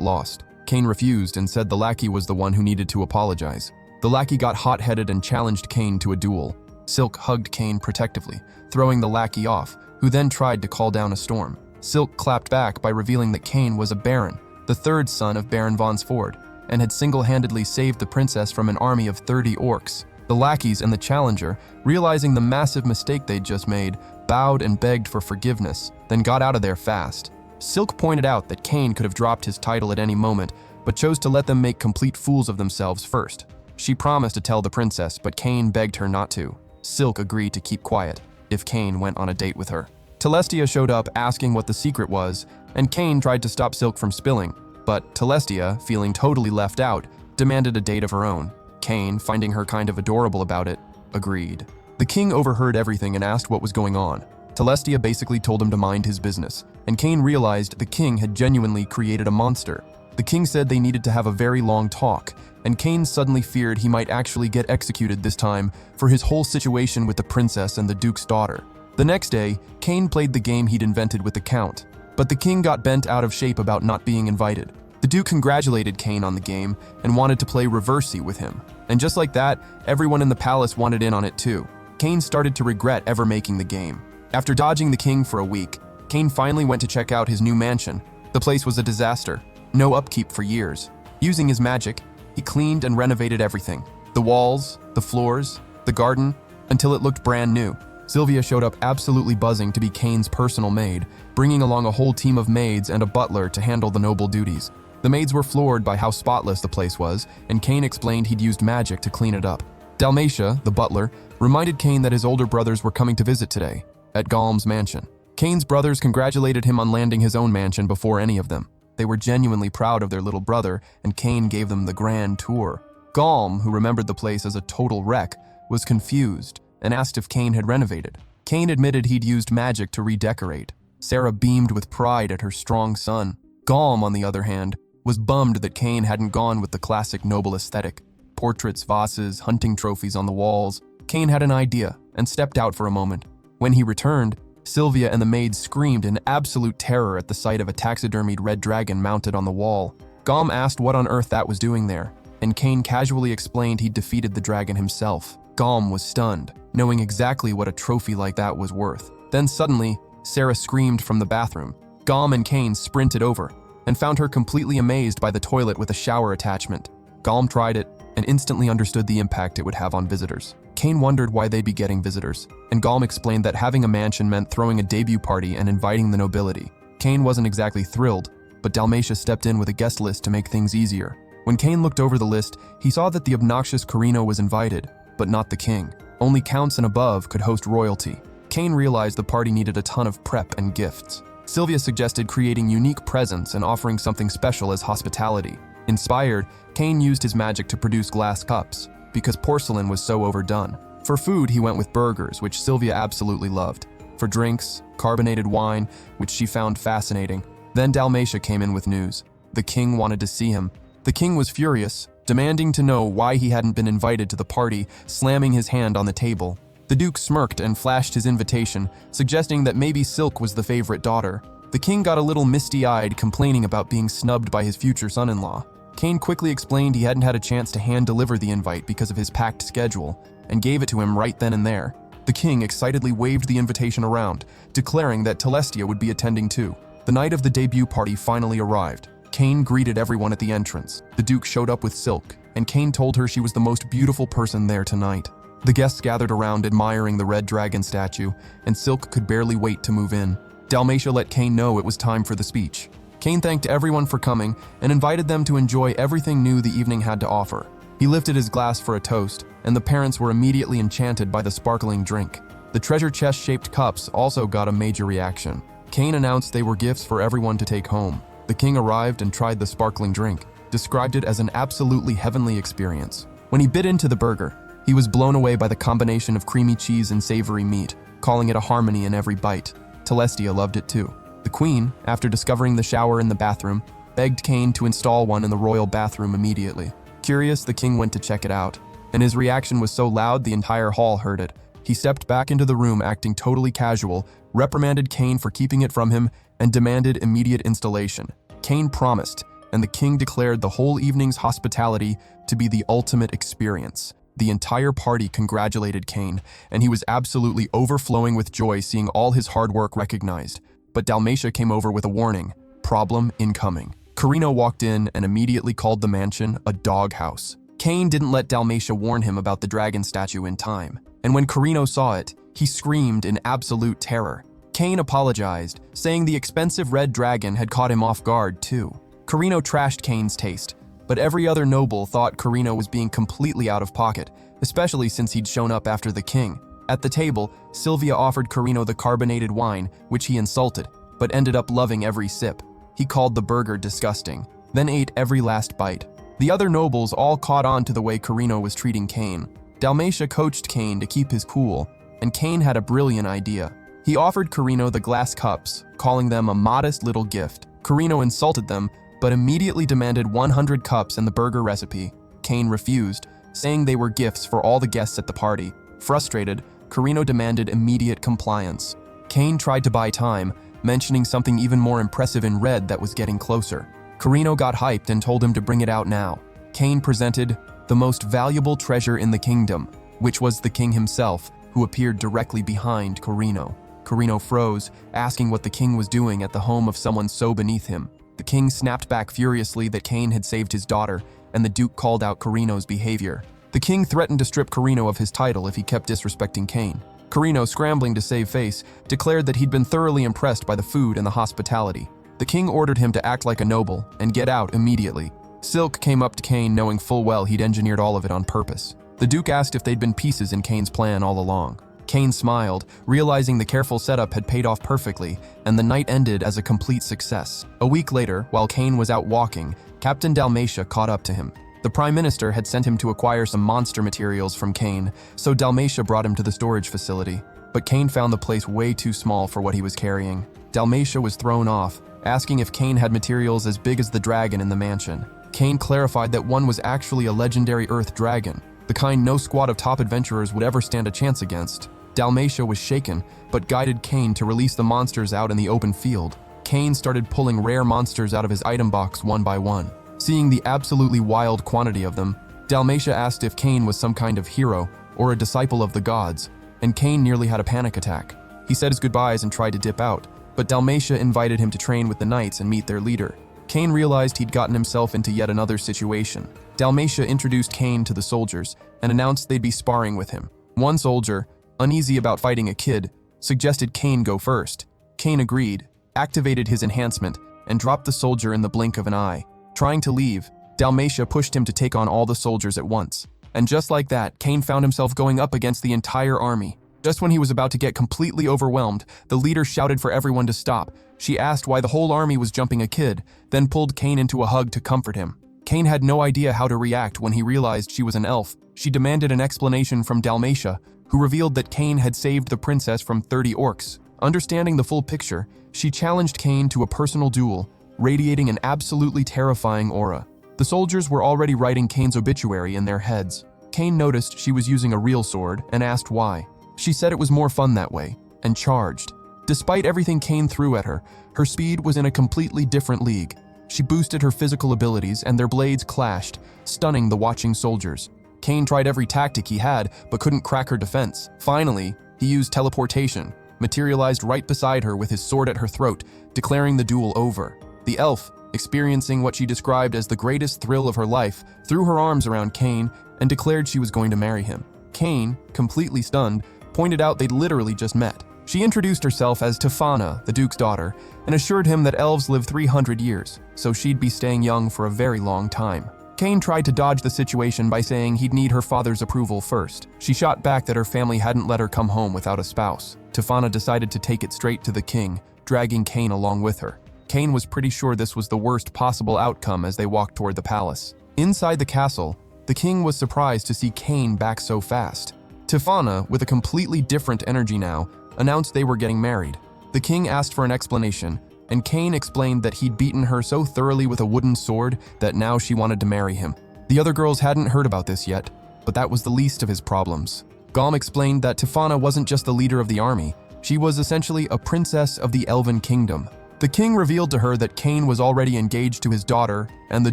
lost. Kane refused and said the lackey was the one who needed to apologize. The lackey got hot-headed and challenged Kane to a duel. Silk hugged Kane protectively, throwing the lackey off, who then tried to call down a storm. Silk clapped back by revealing that Kane was a baron, the third son of Baron von Sford, and had single-handedly saved the princess from an army of 30 orcs. The lackeys and the challenger, realizing the massive mistake they'd just made, bowed and begged for forgiveness, then got out of there fast. Silk pointed out that Kane could have dropped his title at any moment, but chose to let them make complete fools of themselves first. She promised to tell the princess, but Kane begged her not to. Silk agreed to keep quiet if Kane went on a date with her. Celestia showed up asking what the secret was, and Kane tried to stop Silk from spilling, but Celestia, feeling totally left out, demanded a date of her own. Kane, finding her kind of adorable about it, agreed. The king overheard everything and asked what was going on. Celestia basically told him to mind his business, and Kane realized the king had genuinely created a monster. The king said they needed to have a very long talk, and Kane suddenly feared he might actually get executed this time for his whole situation with the princess and the duke's daughter. The next day, Kane played the game he'd invented with the count, but the king got bent out of shape about not being invited. The duke congratulated Kane on the game and wanted to play reversey with him, and just like that, everyone in the palace wanted in on it too. Kane started to regret ever making the game. After dodging the king for a week, Kane finally went to check out his new mansion. The place was a disaster, no upkeep for years. Using his magic, he cleaned and renovated everything. The walls, the floors, the garden, until it looked brand new. Sylvia showed up absolutely buzzing to be Kane's personal maid, bringing along a whole team of maids and a butler to handle the noble duties. The maids were floored by how spotless the place was, and Kane explained he'd used magic to clean it up. Dalmatia, the butler, reminded Kane that his older brothers were coming to visit today, at Galm's mansion. Kane's brothers congratulated him on landing his own mansion before any of them. They were genuinely proud of their little brother, and Kane gave them the grand tour. Galm, who remembered the place as a total wreck, was confused and asked if Kane had renovated. Kane admitted he'd used magic to redecorate. Sarah beamed with pride at her strong son. Galm, on the other hand, was bummed that Kane hadn't gone with the classic noble aesthetic. Portraits, vases, hunting trophies on the walls. Kane had an idea and stepped out for a moment. When he returned, Sylvia and the maids screamed in absolute terror at the sight of a taxidermied red dragon mounted on the wall. Galm asked what on earth that was doing there, and Kane casually explained he'd defeated the dragon himself. Galm was stunned, knowing exactly what a trophy like that was worth. Then suddenly, Sarah screamed from the bathroom. Galm and Kane sprinted over, and found her completely amazed by the toilet with a shower attachment. Galm tried it, and instantly understood the impact it would have on visitors. Kane wondered why they'd be getting visitors, and Galm explained that having a mansion meant throwing a debut party and inviting the nobility. Kane wasn't exactly thrilled, but Dalmatia stepped in with a guest list to make things easier. When Kane looked over the list, he saw that the obnoxious Carino was invited, but not the king. Only counts and above could host royalty. Kane realized the party needed a ton of prep and gifts. Sylvia suggested creating unique presents and offering something special as hospitality. Inspired, Kane used his magic to produce glass cups, because porcelain was so overdone. For food, he went with burgers, which Sylvia absolutely loved. For drinks, carbonated wine, which she found fascinating. Then Dalmatia came in with news. The king wanted to see him. The king was furious, demanding to know why he hadn't been invited to the party, slamming his hand on the table. The Duke smirked and flashed his invitation, suggesting that maybe Silk was the favorite daughter. The king got a little misty-eyed, complaining about being snubbed by his future son-in-law. Kane quickly explained he hadn't had a chance to hand-deliver the invite because of his packed schedule, and gave it to him right then and there. The king excitedly waved the invitation around, declaring that Celestia would be attending too. The night of the debut party finally arrived. Kane greeted everyone at the entrance. The Duke showed up with Silk, and Kane told her she was the most beautiful person there tonight. The guests gathered around admiring the red dragon statue, and Silk could barely wait to move in. Dalmatia let Kane know it was time for the speech. Kane thanked everyone for coming and invited them to enjoy everything new the evening had to offer. He lifted his glass for a toast, and the parents were immediately enchanted by the sparkling drink. The treasure chest-shaped cups also got a major reaction. Kane announced they were gifts for everyone to take home. The king arrived and tried the sparkling drink, described it as an absolutely heavenly experience. When he bit into the burger, he was blown away by the combination of creamy cheese and savory meat, calling it a harmony in every bite. Celestia loved it too. The queen, after discovering the shower in the bathroom, begged Kane to install one in the royal bathroom immediately. Curious, the king went to check it out, and his reaction was so loud the entire hall heard it. He stepped back into the room acting totally casual, reprimanded Kane for keeping it from him, and demanded immediate installation. Kane promised, and the king declared the whole evening's hospitality to be the ultimate experience. The entire party congratulated Kane, and he was absolutely overflowing with joy seeing all his hard work recognized. But Dalmatia came over with a warning: problem incoming. Carino walked in and immediately called the mansion a doghouse. Kane didn't let Dalmatia warn him about the dragon statue in time, and when Carino saw it, he screamed in absolute terror. Kane apologized, saying the expensive red dragon had caught him off guard too. Carino trashed Kane's taste, but every other noble thought Carino was being completely out of pocket, especially since he'd shown up after the king. At the table, Sylvia offered Carino the carbonated wine, which he insulted, but ended up loving every sip. He called the burger disgusting, then ate every last bite. The other nobles all caught on to the way Carino was treating Kane. Dalmatia coached Kane to keep his cool, and Kane had a brilliant idea. He offered Carino the glass cups, calling them a modest little gift. Carino insulted them, but immediately demanded 100 cups and the burger recipe. Kane refused, saying they were gifts for all the guests at the party. Frustrated, Carino demanded immediate compliance. Kane tried to buy time, mentioning something even more impressive in red that was getting closer. Carino got hyped and told him to bring it out now. Kane presented the most valuable treasure in the kingdom, which was the king himself, who appeared directly behind Carino. Carino froze, asking what the king was doing at the home of someone so beneath him. The king snapped back furiously that Kane had saved his daughter, and the Duke called out Carino's behavior. The king threatened to strip Carino of his title if he kept disrespecting Kane. Carino, scrambling to save face, declared that he'd been thoroughly impressed by the food and the hospitality. The king ordered him to act like a noble and get out immediately. Silk came up to Kane knowing full well he'd engineered all of it on purpose. The Duke asked if they'd been pieces in Kane's plan all along. Kane smiled, realizing the careful setup had paid off perfectly, and the night ended as a complete success. A week later, while Kane was out walking, Captain Dalmatia caught up to him. The Prime Minister had sent him to acquire some monster materials from Kane, so Dalmatia brought him to the storage facility. But Kane found the place way too small for what he was carrying. Dalmatia was thrown off, asking if Kane had materials as big as the dragon in the mansion. Kane clarified that one was actually a legendary earth dragon, the kind no squad of top adventurers would ever stand a chance against. Dalmatia was shaken, but guided Kane to release the monsters out in the open field. Kane started pulling rare monsters out of his item box one by one. Seeing the absolutely wild quantity of them, Dalmatia asked if Kane was some kind of hero or a disciple of the gods, and Kane nearly had a panic attack. He said his goodbyes and tried to dip out, but Dalmatia invited him to train with the knights and meet their leader. Kane realized he'd gotten himself into yet another situation. Dalmatia introduced Kane to the soldiers and announced they'd be sparring with him. One soldier, uneasy about fighting a kid, suggested Kane go first. Kane agreed, activated his enhancement, and dropped the soldier in the blink of an eye. Trying to leave, Dalmatia pushed him to take on all the soldiers at once. And just like that, Kane found himself going up against the entire army. Just when he was about to get completely overwhelmed, the leader shouted for everyone to stop. She asked why the whole army was jumping a kid, then pulled Kane into a hug to comfort him. Kane had no idea how to react when he realized she was an elf. She demanded an explanation from Dalmatia, who revealed that Kane had saved the princess from 30 orcs. Understanding the full picture, she challenged Kane to a personal duel, radiating an absolutely terrifying aura. The soldiers were already writing Kane's obituary in their heads. Kane noticed she was using a real sword and asked why. She said it was more fun that way, and charged. Despite everything Kane threw at her, her speed was in a completely different league. She boosted her physical abilities and their blades clashed, stunning the watching soldiers. Kane tried every tactic he had, but couldn't crack her defense. Finally, he used teleportation, materialized right beside her with his sword at her throat, declaring the duel over. The elf, experiencing what she described as the greatest thrill of her life, threw her arms around Kane and declared she was going to marry him. Kane, completely stunned, pointed out they'd literally just met. She introduced herself as Tefana, the Duke's daughter, and assured him that elves live 300 years, so she'd be staying young for a very long time. Kane tried to dodge the situation by saying he'd need her father's approval first. She shot back that her family hadn't let her come home without a spouse. Tefana decided to take it straight to the king, dragging Kane along with her. Kane was pretty sure this was the worst possible outcome as they walked toward the palace. Inside the castle, the king was surprised to see Kane back so fast. Tefana, with a completely different energy now, announced they were getting married. The king asked for an explanation, and Kane explained that he'd beaten her so thoroughly with a wooden sword that now she wanted to marry him. The other girls hadn't heard about this yet, but that was the least of his problems. Galm explained that Tefana wasn't just the leader of the army, she was essentially a princess of the elven kingdom. The king revealed to her that Kane was already engaged to his daughter and the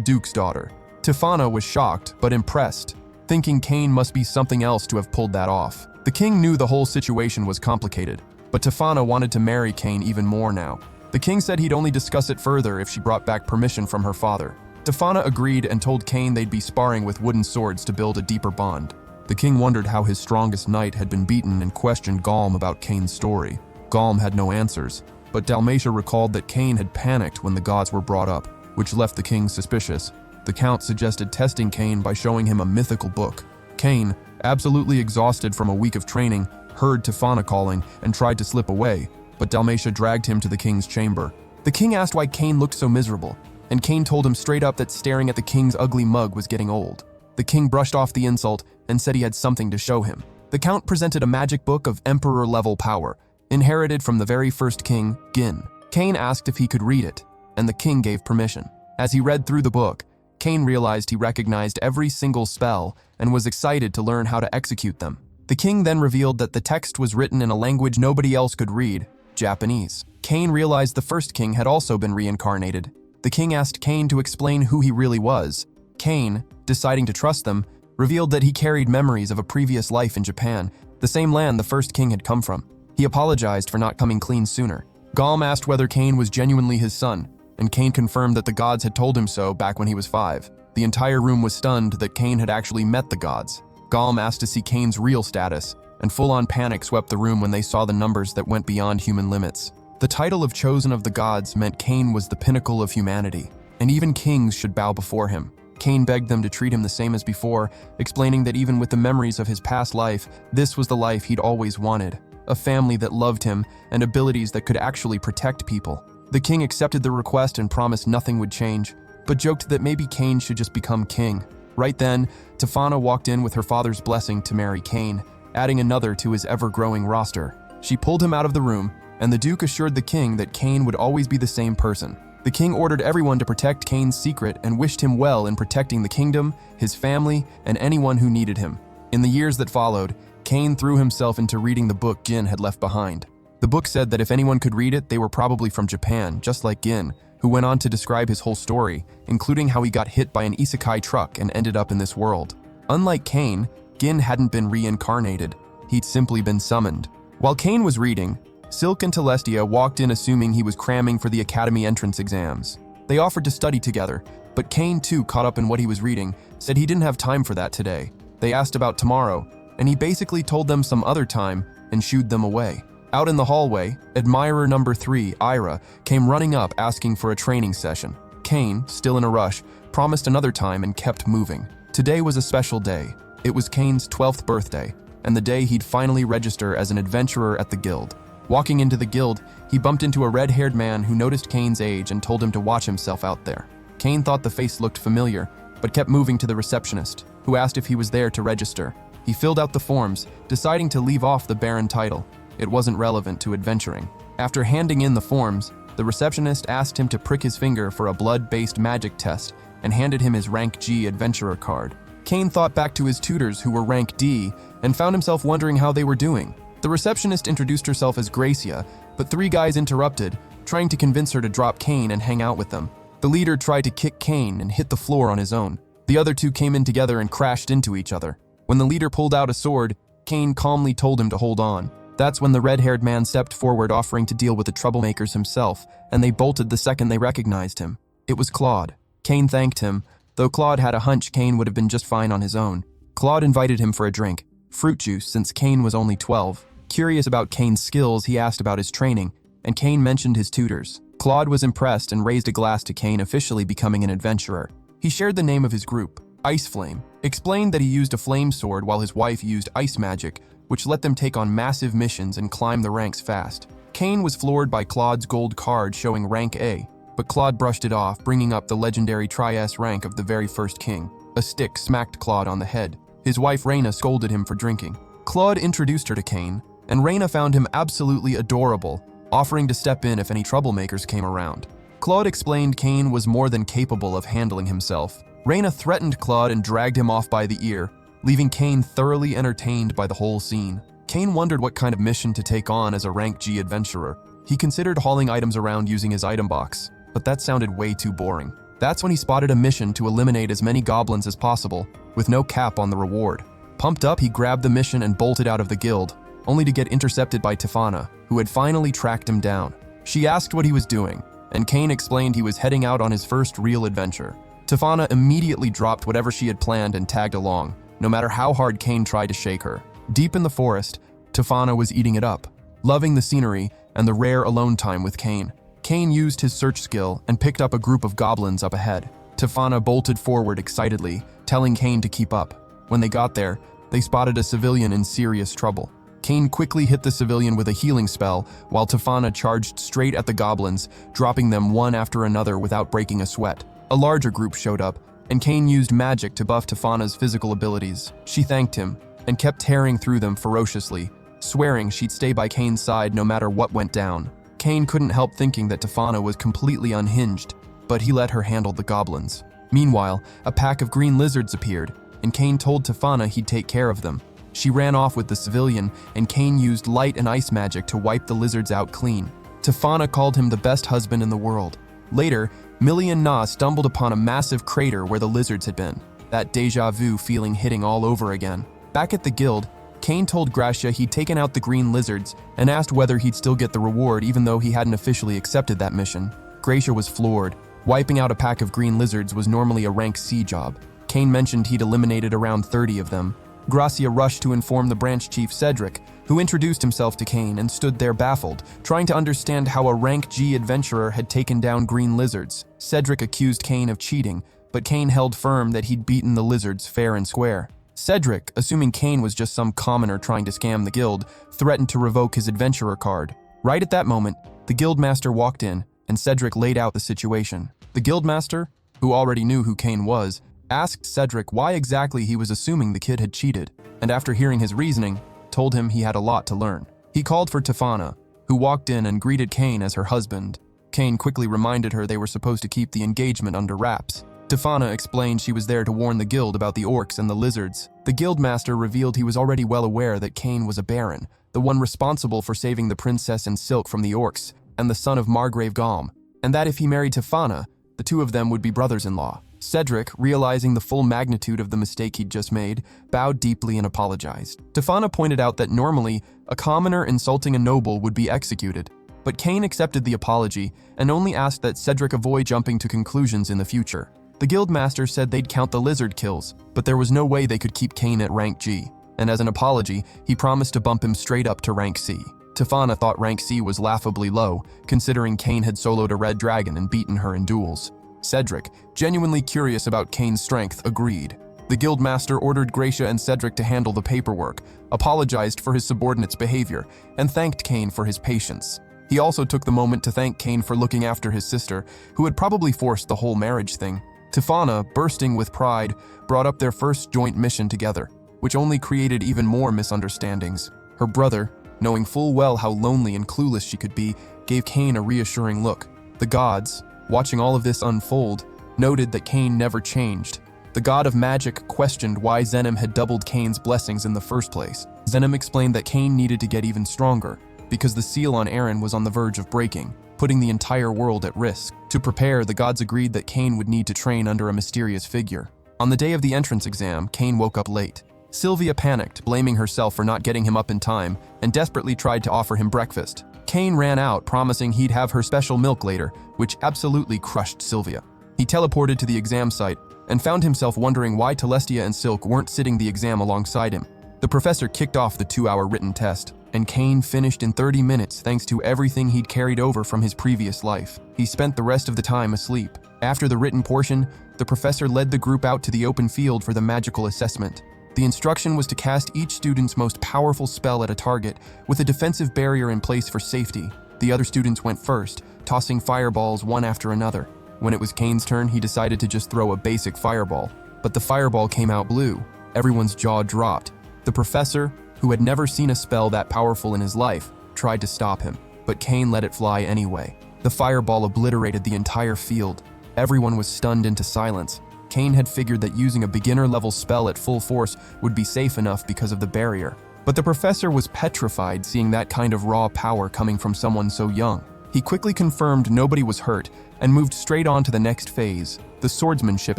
Duke's daughter. Tefana was shocked, but impressed, thinking Kane must be something else to have pulled that off. The king knew the whole situation was complicated, but Tefana wanted to marry Kane even more now. The king said he'd only discuss it further if she brought back permission from her father. Tefana agreed and told Kane they'd be sparring with wooden swords to build a deeper bond. The king wondered how his strongest knight had been beaten and questioned Galm about Kane's story. Galm had no answers, but Dalmatia recalled that Kane had panicked when the gods were brought up, which left the king suspicious. The count suggested testing Kane by showing him a mythical book. Kane, absolutely exhausted from a week of training, heard Tefana calling and tried to slip away, but Dalmatia dragged him to the king's chamber. The king asked why Kane looked so miserable, and Kane told him straight up that staring at the king's ugly mug was getting old. The king brushed off the insult and said he had something to show him. The count presented a magic book of emperor-level power, inherited from the very first king, Gin. Kane asked if he could read it, and the king gave permission. As he read through the book, Kane realized he recognized every single spell and was excited to learn how to execute them. The king then revealed that the text was written in a language nobody else could read, Japanese. Kane realized the first king had also been reincarnated. The king asked Kane to explain who he really was. Kane, deciding to trust them, revealed that he carried memories of a previous life in Japan, the same land the first king had come from. He apologized for not coming clean sooner. Galm asked whether Kane was genuinely his son, and Kane confirmed that the gods had told him so back when he was 5. The entire room was stunned that Kane had actually met the gods. Galm asked to see Kane's real status, and full-on panic swept the room when they saw the numbers that went beyond human limits. The title of Chosen of the Gods meant Kane was the pinnacle of humanity, and even kings should bow before him. Kane begged them to treat him the same as before, explaining that even with the memories of his past life, this was the life he'd always wanted. A family that loved him, and abilities that could actually protect people. The king accepted the request and promised nothing would change, but joked that maybe Kane should just become king. Right then, Tefana walked in with her father's blessing to marry Kane, adding another to his ever-growing roster. She pulled him out of the room, and the Duke assured the king that Kane would always be the same person. The king ordered everyone to protect Kane's secret and wished him well in protecting the kingdom, his family, and anyone who needed him. In the years that followed, Kane threw himself into reading the book Gin had left behind. The book said that if anyone could read it, they were probably from Japan, just like Gin, who went on to describe his whole story, including how he got hit by an isekai truck and ended up in this world. Unlike Kane, Gin hadn't been reincarnated. He'd simply been summoned. While Kane was reading, Silk and Celestia walked in assuming he was cramming for the academy entrance exams. They offered to study together, but Kane too, caught up in what he was reading, said he didn't have time for that today. They asked about tomorrow, and he basically told them some other time and shooed them away. Out in the hallway, admirer number 3, Ira, came running up asking for a training session. Kane, still in a rush, promised another time and kept moving. Today was a special day. It was Kane's 12th birthday, and the day he'd finally register as an adventurer at the guild. Walking into the guild, he bumped into a red-haired man who noticed Kane's age and told him to watch himself out there. Kane thought the face looked familiar, but kept moving to the receptionist, who asked if he was there to register. He filled out the forms, deciding to leave off the Baron title. It wasn't relevant to adventuring. After handing in the forms, the receptionist asked him to prick his finger for a blood-based magic test and handed him his rank G adventurer card. Cain thought back to his tutors who were rank D and found himself wondering how they were doing. The receptionist introduced herself as Gracia, but 3 guys interrupted, trying to convince her to drop Cain and hang out with them. The leader tried to kick Cain and hit the floor on his own. The other 2 came in together and crashed into each other. When the leader pulled out a sword, Cain calmly told him to hold on. That's when the red-haired man stepped forward, offering to deal with the troublemakers himself, and they bolted the second they recognized him. It was Claude. Cain thanked him, though Claude had a hunch Cain would have been just fine on his own. Claude invited him for a drink, fruit juice, since Cain was only 12. Curious about Cain's skills, he asked about his training, and Cain mentioned his tutors. Claude was impressed and raised a glass to Cain, officially becoming an adventurer. He shared the name of his group, Ice Flame, explained that he used a flame sword while his wife used ice magic, which let them take on massive missions and climb the ranks fast. Cain was floored by Claude's gold card showing rank A, but Claude brushed it off, bringing up the legendary Tri-S rank of the very first king. A stick smacked Claude on the head. His wife Reyna scolded him for drinking. Claude introduced her to Cain, and Reyna found him absolutely adorable, offering to step in if any troublemakers came around. Claude explained Cain was more than capable of handling himself. Reyna threatened Claude and dragged him off by the ear, leaving Cain thoroughly entertained by the whole scene. Cain wondered what kind of mission to take on as a rank G adventurer. He considered hauling items around using his item box, but that sounded way too boring. That's when he spotted a mission to eliminate as many goblins as possible, with no cap on the reward. Pumped up, he grabbed the mission and bolted out of the guild, only to get intercepted by Tefana, who had finally tracked him down. She asked what he was doing, and Cain explained he was heading out on his first real adventure. Tefana immediately dropped whatever she had planned and tagged along, no matter how hard Cain tried to shake her. Deep in the forest, Tefana was eating it up, loving the scenery and the rare alone time with Cain. Cain used his search skill and picked up a group of goblins up ahead. Tefana bolted forward excitedly, telling Cain to keep up. When they got there, they spotted a civilian in serious trouble. Cain quickly hit the civilian with a healing spell, while Tefana charged straight at the goblins, dropping them one after another without breaking a sweat. A larger group showed up, and Cain used magic to buff Tefana's physical abilities. She thanked him, and kept tearing through them ferociously, swearing she'd stay by Cain's side no matter what went down. Cain couldn't help thinking that Tefana was completely unhinged, but he let her handle the goblins. Meanwhile, a pack of green lizards appeared, and Cain told Tefana he'd take care of them. She ran off with the civilian, and Cain used light and ice magic to wipe the lizards out clean. Tefana called him the best husband in the world. Later, Millie and Na stumbled upon a massive crater where the lizards had been, that deja vu feeling hitting all over again. Back at the guild, Cain told Gracia he'd taken out the green lizards and asked whether he'd still get the reward even though he hadn't officially accepted that mission. Gracia was floored. Wiping out a pack of green lizards was normally a rank C job. Cain mentioned he'd eliminated around 30 of them. Gracia rushed to inform the branch chief Cedric, who introduced himself to Cain and stood there baffled, trying to understand how a rank G adventurer had taken down green lizards. Cedric accused Cain of cheating, but Cain held firm that he'd beaten the lizards fair and square. Cedric, assuming Cain was just some commoner trying to scam the guild, threatened to revoke his adventurer card. Right at that moment, the guildmaster walked in, and Cedric laid out the situation. The guildmaster, who already knew who Cain was, asked Cedric why exactly he was assuming the kid had cheated, and after hearing his reasoning, told him he had a lot to learn. He called for Tefana, who walked in and greeted Cain as her husband. Cain quickly reminded her they were supposed to keep the engagement under wraps. Tefana explained she was there to warn the guild about the orcs and the lizards. The guildmaster revealed he was already well aware that Cain was a baron, the one responsible for saving the princess in silk from the orcs, and the son of Margrave Galm, and that if he married Tefana, the two of them would be brothers-in-law. Cedric, realizing the full magnitude of the mistake he'd just made, bowed deeply and apologized. Tefana pointed out that normally, a commoner insulting a noble would be executed, but Cain accepted the apology and only asked that Cedric avoid jumping to conclusions in the future. The guildmaster said they'd count the lizard kills, but there was no way they could keep Cain at rank G, and as an apology, he promised to bump him straight up to rank C. Tefana thought rank C was laughably low, considering Cain had soloed a red dragon and beaten her in duels. Cedric, genuinely curious about Cain's strength, agreed. The guildmaster ordered Gracia and Cedric to handle the paperwork, apologized for his subordinate's behavior, and thanked Cain for his patience. He also took the moment to thank Cain for looking after his sister, who had probably forced the whole marriage thing. Tefana, bursting with pride, brought up their first joint mission together, which only created even more misunderstandings. Her brother, knowing full well how lonely and clueless she could be, gave Cain a reassuring look. The gods, watching all of this unfold, noted that Cain never changed. The god of magic questioned why Zenem had doubled Cain's blessings in the first place. Zenem explained that Cain needed to get even stronger, because the seal on Aaron was on the verge of breaking, putting the entire world at risk. To prepare, the gods agreed that Cain would need to train under a mysterious figure. On the day of the entrance exam, Cain woke up late. Sylvia panicked, blaming herself for not getting him up in time, and desperately tried to offer him breakfast. Cain ran out, promising he'd have her special milk later, which absolutely crushed Sylvia. He teleported to the exam site and found himself wondering why Telestia and Silk weren't sitting the exam alongside him. The professor kicked off the 2-hour written test, and Cain finished in 30 minutes thanks to everything he'd carried over from his previous life. He spent the rest of the time asleep. After the written portion, the professor led the group out to the open field for the magical assessment. The instruction was to cast each student's most powerful spell at a target, with a defensive barrier in place for safety. The other students went first, tossing fireballs one after another. When it was Cain's turn, he decided to just throw a basic fireball, but the fireball came out blue. Everyone's jaw dropped. The professor, who had never seen a spell that powerful in his life, tried to stop him, but Cain let it fly anyway. The fireball obliterated the entire field. Everyone was stunned into silence. Cain had figured that using a beginner-level spell at full force would be safe enough because of the barrier. But the professor was petrified seeing that kind of raw power coming from someone so young. He quickly confirmed nobody was hurt and moved straight on to the next phase, the swordsmanship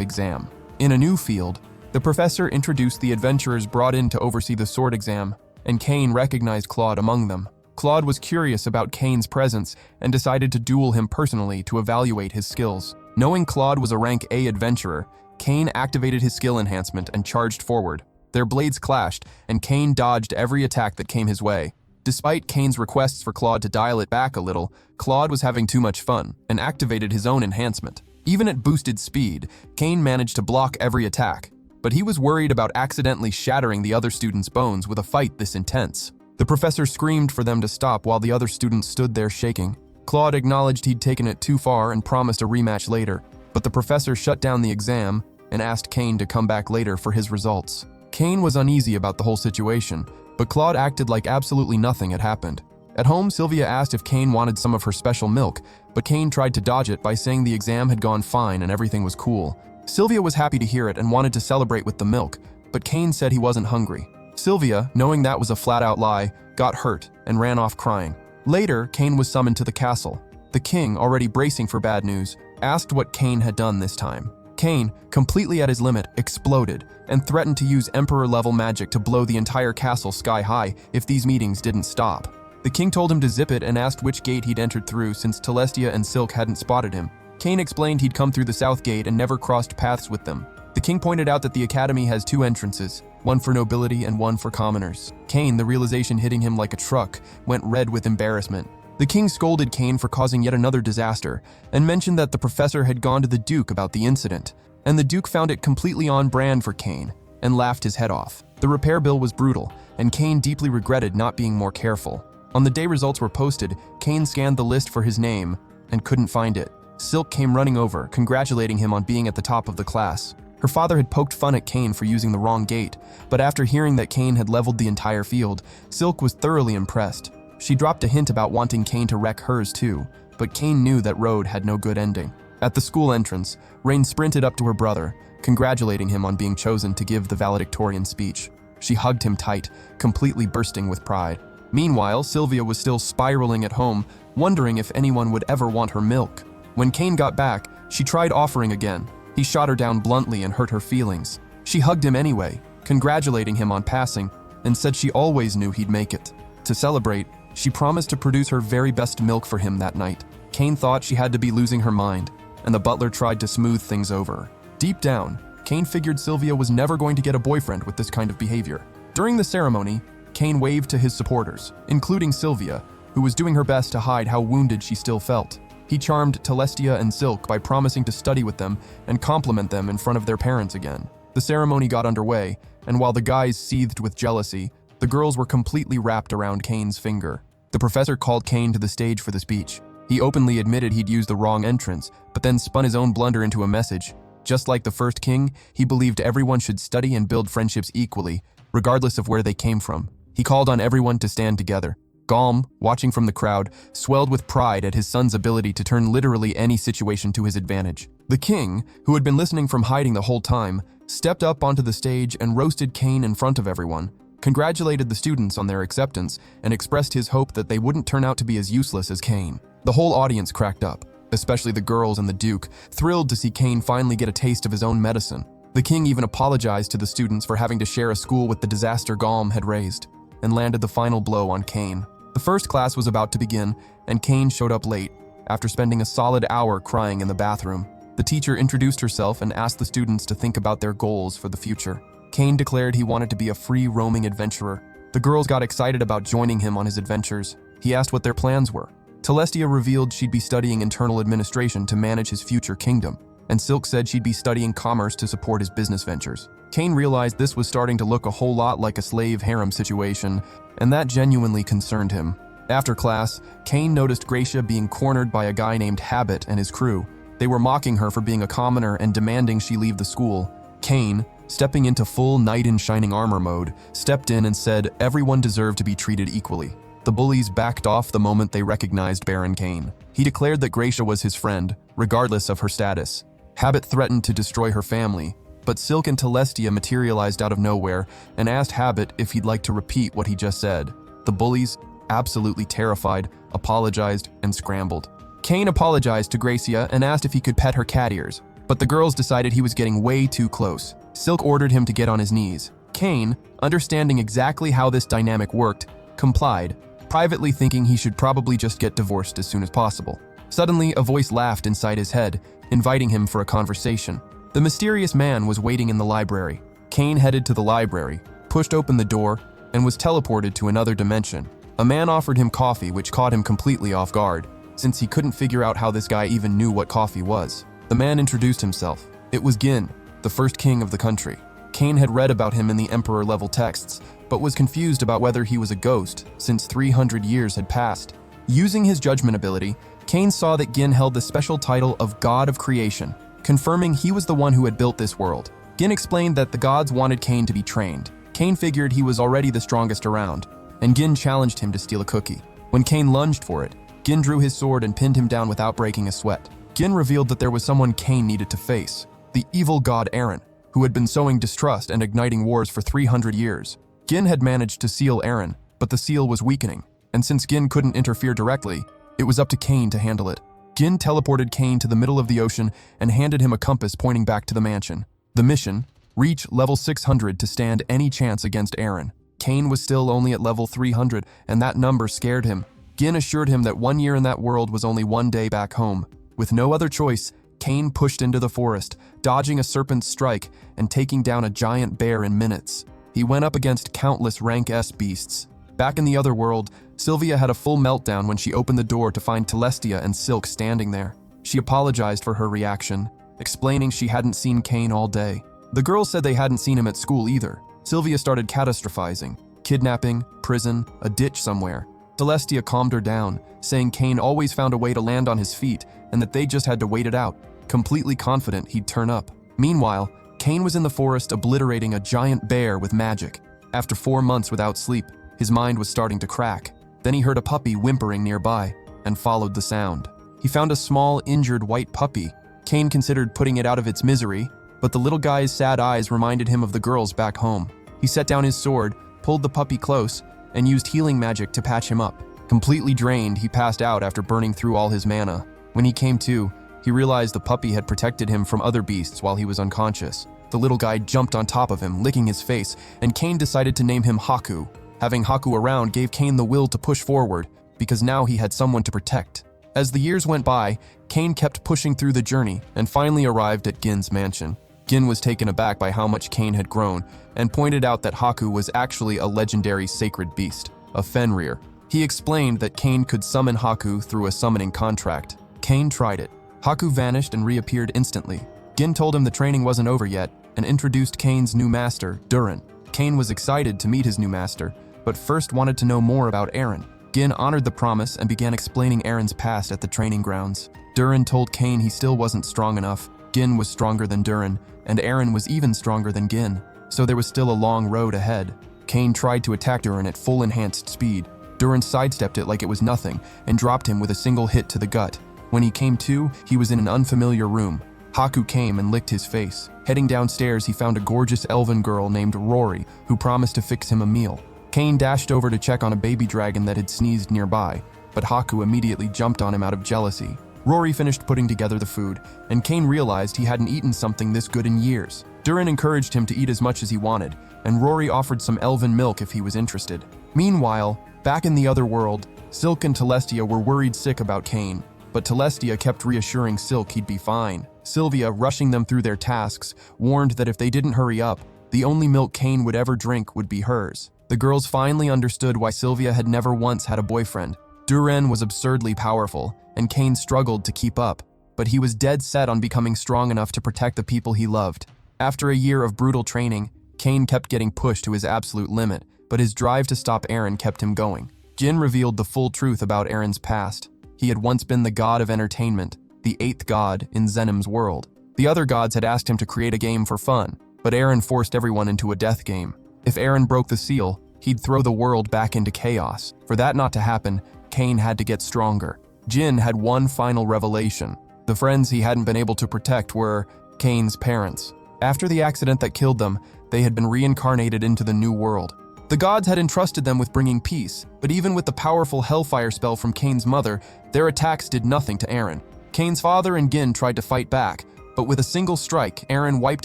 exam. In a new field, the professor introduced the adventurers brought in to oversee the sword exam, and Cain recognized Claude among them. Claude was curious about Cain's presence and decided to duel him personally to evaluate his skills. Knowing Claude was a rank A adventurer, Cain activated his skill enhancement and charged forward. Their blades clashed, and Cain dodged every attack that came his way. Despite Cain's requests for Claude to dial it back a little, Claude was having too much fun and activated his own enhancement. Even at boosted speed, Cain managed to block every attack, but he was worried about accidentally shattering the other students' bones with a fight this intense. The professor screamed for them to stop while the other students stood there shaking. Claude acknowledged he'd taken it too far and promised a rematch later, but the professor shut down the exam and asked Cain to come back later for his results. Cain was uneasy about the whole situation, but Claude acted like absolutely nothing had happened. At home, Sylvia asked if Cain wanted some of her special milk, but Cain tried to dodge it by saying the exam had gone fine and everything was cool. Sylvia was happy to hear it and wanted to celebrate with the milk, but Cain said he wasn't hungry. Sylvia, knowing that was a flat-out lie, got hurt and ran off crying. Later, Cain was summoned to the castle. The king, already bracing for bad news, asked what Cain had done this time. Cain, completely at his limit, exploded and threatened to use Emperor-level magic to blow the entire castle sky-high if these meetings didn't stop. The king told him to zip it and asked which gate he'd entered through since Telestia and Silk hadn't spotted him. Cain explained he'd come through the south gate and never crossed paths with them. The king pointed out that the academy has 2 entrances, one for nobility and one for commoners. Cain, the realization hitting him like a truck, went red with embarrassment. The king scolded Cain for causing yet another disaster and mentioned that the professor had gone to the Duke about the incident, and the Duke found it completely on brand for Cain and laughed his head off. The repair bill was brutal, and Cain deeply regretted not being more careful. On the day results were posted, Cain scanned the list for his name and couldn't find it. Silk came running over, congratulating him on being at the top of the class. Her father had poked fun at Cain for using the wrong gate, but after hearing that Cain had leveled the entire field, Silk was thoroughly impressed. She dropped a hint about wanting Cain to wreck hers too, but Cain knew that road had no good ending. At the school entrance, Rain sprinted up to her brother, congratulating him on being chosen to give the valedictorian speech. She hugged him tight, completely bursting with pride. Meanwhile, Sylvia was still spiraling at home, wondering if anyone would ever want her milk. When Cain got back, she tried offering again. He shot her down bluntly and hurt her feelings. She hugged him anyway, congratulating him on passing, and said she always knew he'd make it. To celebrate, she promised to produce her very best milk for him that night. Cain thought she had to be losing her mind, and the butler tried to smooth things over. Deep down, Cain figured Sylvia was never going to get a boyfriend with this kind of behavior. During the ceremony, Cain waved to his supporters, including Sylvia, who was doing her best to hide how wounded she still felt. He charmed Telestia and Silk by promising to study with them and compliment them in front of their parents again. The ceremony got underway, and while the guys seethed with jealousy, the girls were completely wrapped around Cain's finger. The professor called Cain to the stage for the speech. He openly admitted he'd used the wrong entrance, but then spun his own blunder into a message. Just like the first king, he believed everyone should study and build friendships equally, regardless of where they came from. He called on everyone to stand together. Galm, watching from the crowd, swelled with pride at his son's ability to turn literally any situation to his advantage. The king, who had been listening from hiding the whole time, stepped up onto the stage and roasted Cain in front of everyone, congratulated the students on their acceptance, and expressed his hope that they wouldn't turn out to be as useless as Cain. The whole audience cracked up, especially the girls and the Duke, thrilled to see Cain finally get a taste of his own medicine. The king even apologized to the students for having to share a school with the disaster Galm had raised, and landed the final blow on Cain. The first class was about to begin, and Cain showed up late, after spending a solid hour crying in the bathroom. The teacher introduced herself and asked the students to think about their goals for the future. Cain declared he wanted to be a free-roaming adventurer. The girls got excited about joining him on his adventures. He asked what their plans were. Celestia revealed she'd be studying internal administration to manage his future kingdom, and Silk said she'd be studying commerce to support his business ventures. Cain realized this was starting to look a whole lot like a slave harem situation, and that genuinely concerned him. After class, Cain noticed Gracia being cornered by a guy named Habit and his crew. They were mocking her for being a commoner and demanding she leave the school. Cain, stepping into full knight in shining armor mode, stepped in and said everyone deserved to be treated equally. The bullies backed off the moment they recognized Baron Cain. He declared that Gracia was his friend, regardless of her status. Habit threatened to destroy her family, but Silk and Celestia materialized out of nowhere and asked Habit if he'd like to repeat what he just said. The bullies, absolutely terrified, apologized and scrambled. Cain apologized to Gracia and asked if he could pet her cat ears, but the girls decided he was getting way too close. Silk ordered him to get on his knees. Cain, understanding exactly how this dynamic worked, complied, privately thinking he should probably just get divorced as soon as possible. Suddenly, a voice laughed inside his head, inviting him for a conversation. The mysterious man was waiting in the library. Cain headed to the library, pushed open the door, and was teleported to another dimension. A man offered him coffee, which caught him completely off guard, since he couldn't figure out how this guy even knew what coffee was. The man introduced himself. It was Gin, the first king of the country. Cain had read about him in the Emperor-level texts, but was confused about whether he was a ghost, since 300 years had passed. Using his judgment ability, Cain saw that Gin held the special title of God of Creation, confirming he was the one who had built this world. Gin explained that the gods wanted Cain to be trained. Cain figured he was already the strongest around, and Gin challenged him to steal a cookie. When Cain lunged for it, Gin drew his sword and pinned him down without breaking a sweat. Gin revealed that there was someone Cain needed to face, the evil god Eren, who had been sowing distrust and igniting wars for 300 years. Gin had managed to seal Eren, but the seal was weakening, and since Gin couldn't interfere directly, it was up to Cain to handle it. Gin teleported Cain to the middle of the ocean and handed him a compass pointing back to the mansion. The mission: reach level 600 to stand any chance against Eren. Cain was still only at level 300, and that number scared him. Gin assured him that 1 year in that world was only 1 day back home. With no other choice, Cain pushed into the forest, dodging a serpent's strike and taking down a giant bear in minutes. He went up against countless rank S beasts. Back in the other world, Sylvia had a full meltdown when she opened the door to find Celestia and Silk standing there. She apologized for her reaction, explaining she hadn't seen Cain all day. The girls said they hadn't seen him at school either. Sylvia started catastrophizing: kidnapping, prison, a ditch somewhere. Celestia calmed her down, saying Cain always found a way to land on his feet and that they just had to wait it out, completely confident he'd turn up. Meanwhile, Cain was in the forest obliterating a giant bear with magic. After 4 months without sleep, his mind was starting to crack. Then he heard a puppy whimpering nearby and followed the sound. He found a small, injured white puppy. Cain considered putting it out of its misery, but the little guy's sad eyes reminded him of the girls back home. He set down his sword, pulled the puppy close, and used healing magic to patch him up. Completely drained, he passed out after burning through all his mana. When he came to, he realized the puppy had protected him from other beasts while he was unconscious. The little guy jumped on top of him, licking his face, and Cain decided to name him Haku. Having Haku around gave Cain the will to push forward, because now he had someone to protect. As the years went by, Cain kept pushing through the journey and finally arrived at Gin's mansion. Gin was taken aback by how much Cain had grown and pointed out that Haku was actually a legendary sacred beast, a Fenrir. He explained that Cain could summon Haku through a summoning contract. Cain tried it. Haku vanished and reappeared instantly. Gin told him the training wasn't over yet and introduced Cain's new master, Durin. Cain was excited to meet his new master, but first wanted to know more about Eren. Gin honored the promise and began explaining Eren's past at the training grounds. Durin told Cain he still wasn't strong enough. Gin was stronger than Durin, and Eren was even stronger than Gin, so there was still a long road ahead. Cain tried to attack Durin at full enhanced speed. Durin sidestepped it like it was nothing and dropped him with a single hit to the gut. When he came to, he was in an unfamiliar room. Haku came and licked his face. Heading downstairs, he found a gorgeous elven girl named Rory, who promised to fix him a meal. Kane dashed over to check on a baby dragon that had sneezed nearby, but Haku immediately jumped on him out of jealousy. Rory finished putting together the food, and Kane realized he hadn't eaten something this good in years. Durin encouraged him to eat as much as he wanted, and Rory offered some elven milk if he was interested. Meanwhile, back in the other world, Silk and Telestia were worried sick about Kane, but Telestia kept reassuring Silk he'd be fine. Sylvia, rushing them through their tasks, warned that if they didn't hurry up, the only milk Kane would ever drink would be hers. The girls finally understood why Sylvia had never once had a boyfriend. Durin was absurdly powerful, and Kane struggled to keep up, but he was dead set on becoming strong enough to protect the people he loved. After a year of brutal training, Kane kept getting pushed to his absolute limit, but his drive to stop Eren kept him going. Jin revealed the full truth about Eren's past. He had once been the god of entertainment, the 8th god in Zenim's world. The other gods had asked him to create a game for fun, but Eren forced everyone into a death game. If Eren broke the seal, he'd throw the world back into chaos. For that not to happen, Kane had to get stronger. Jin had one final revelation. The friends he hadn't been able to protect were Kane's parents. After the accident that killed them, they had been reincarnated into the new world. The gods had entrusted them with bringing peace, but even with the powerful hellfire spell from Kane's mother, their attacks did nothing to Eren. Kane's father and Gin tried to fight back, but with a single strike, Eren wiped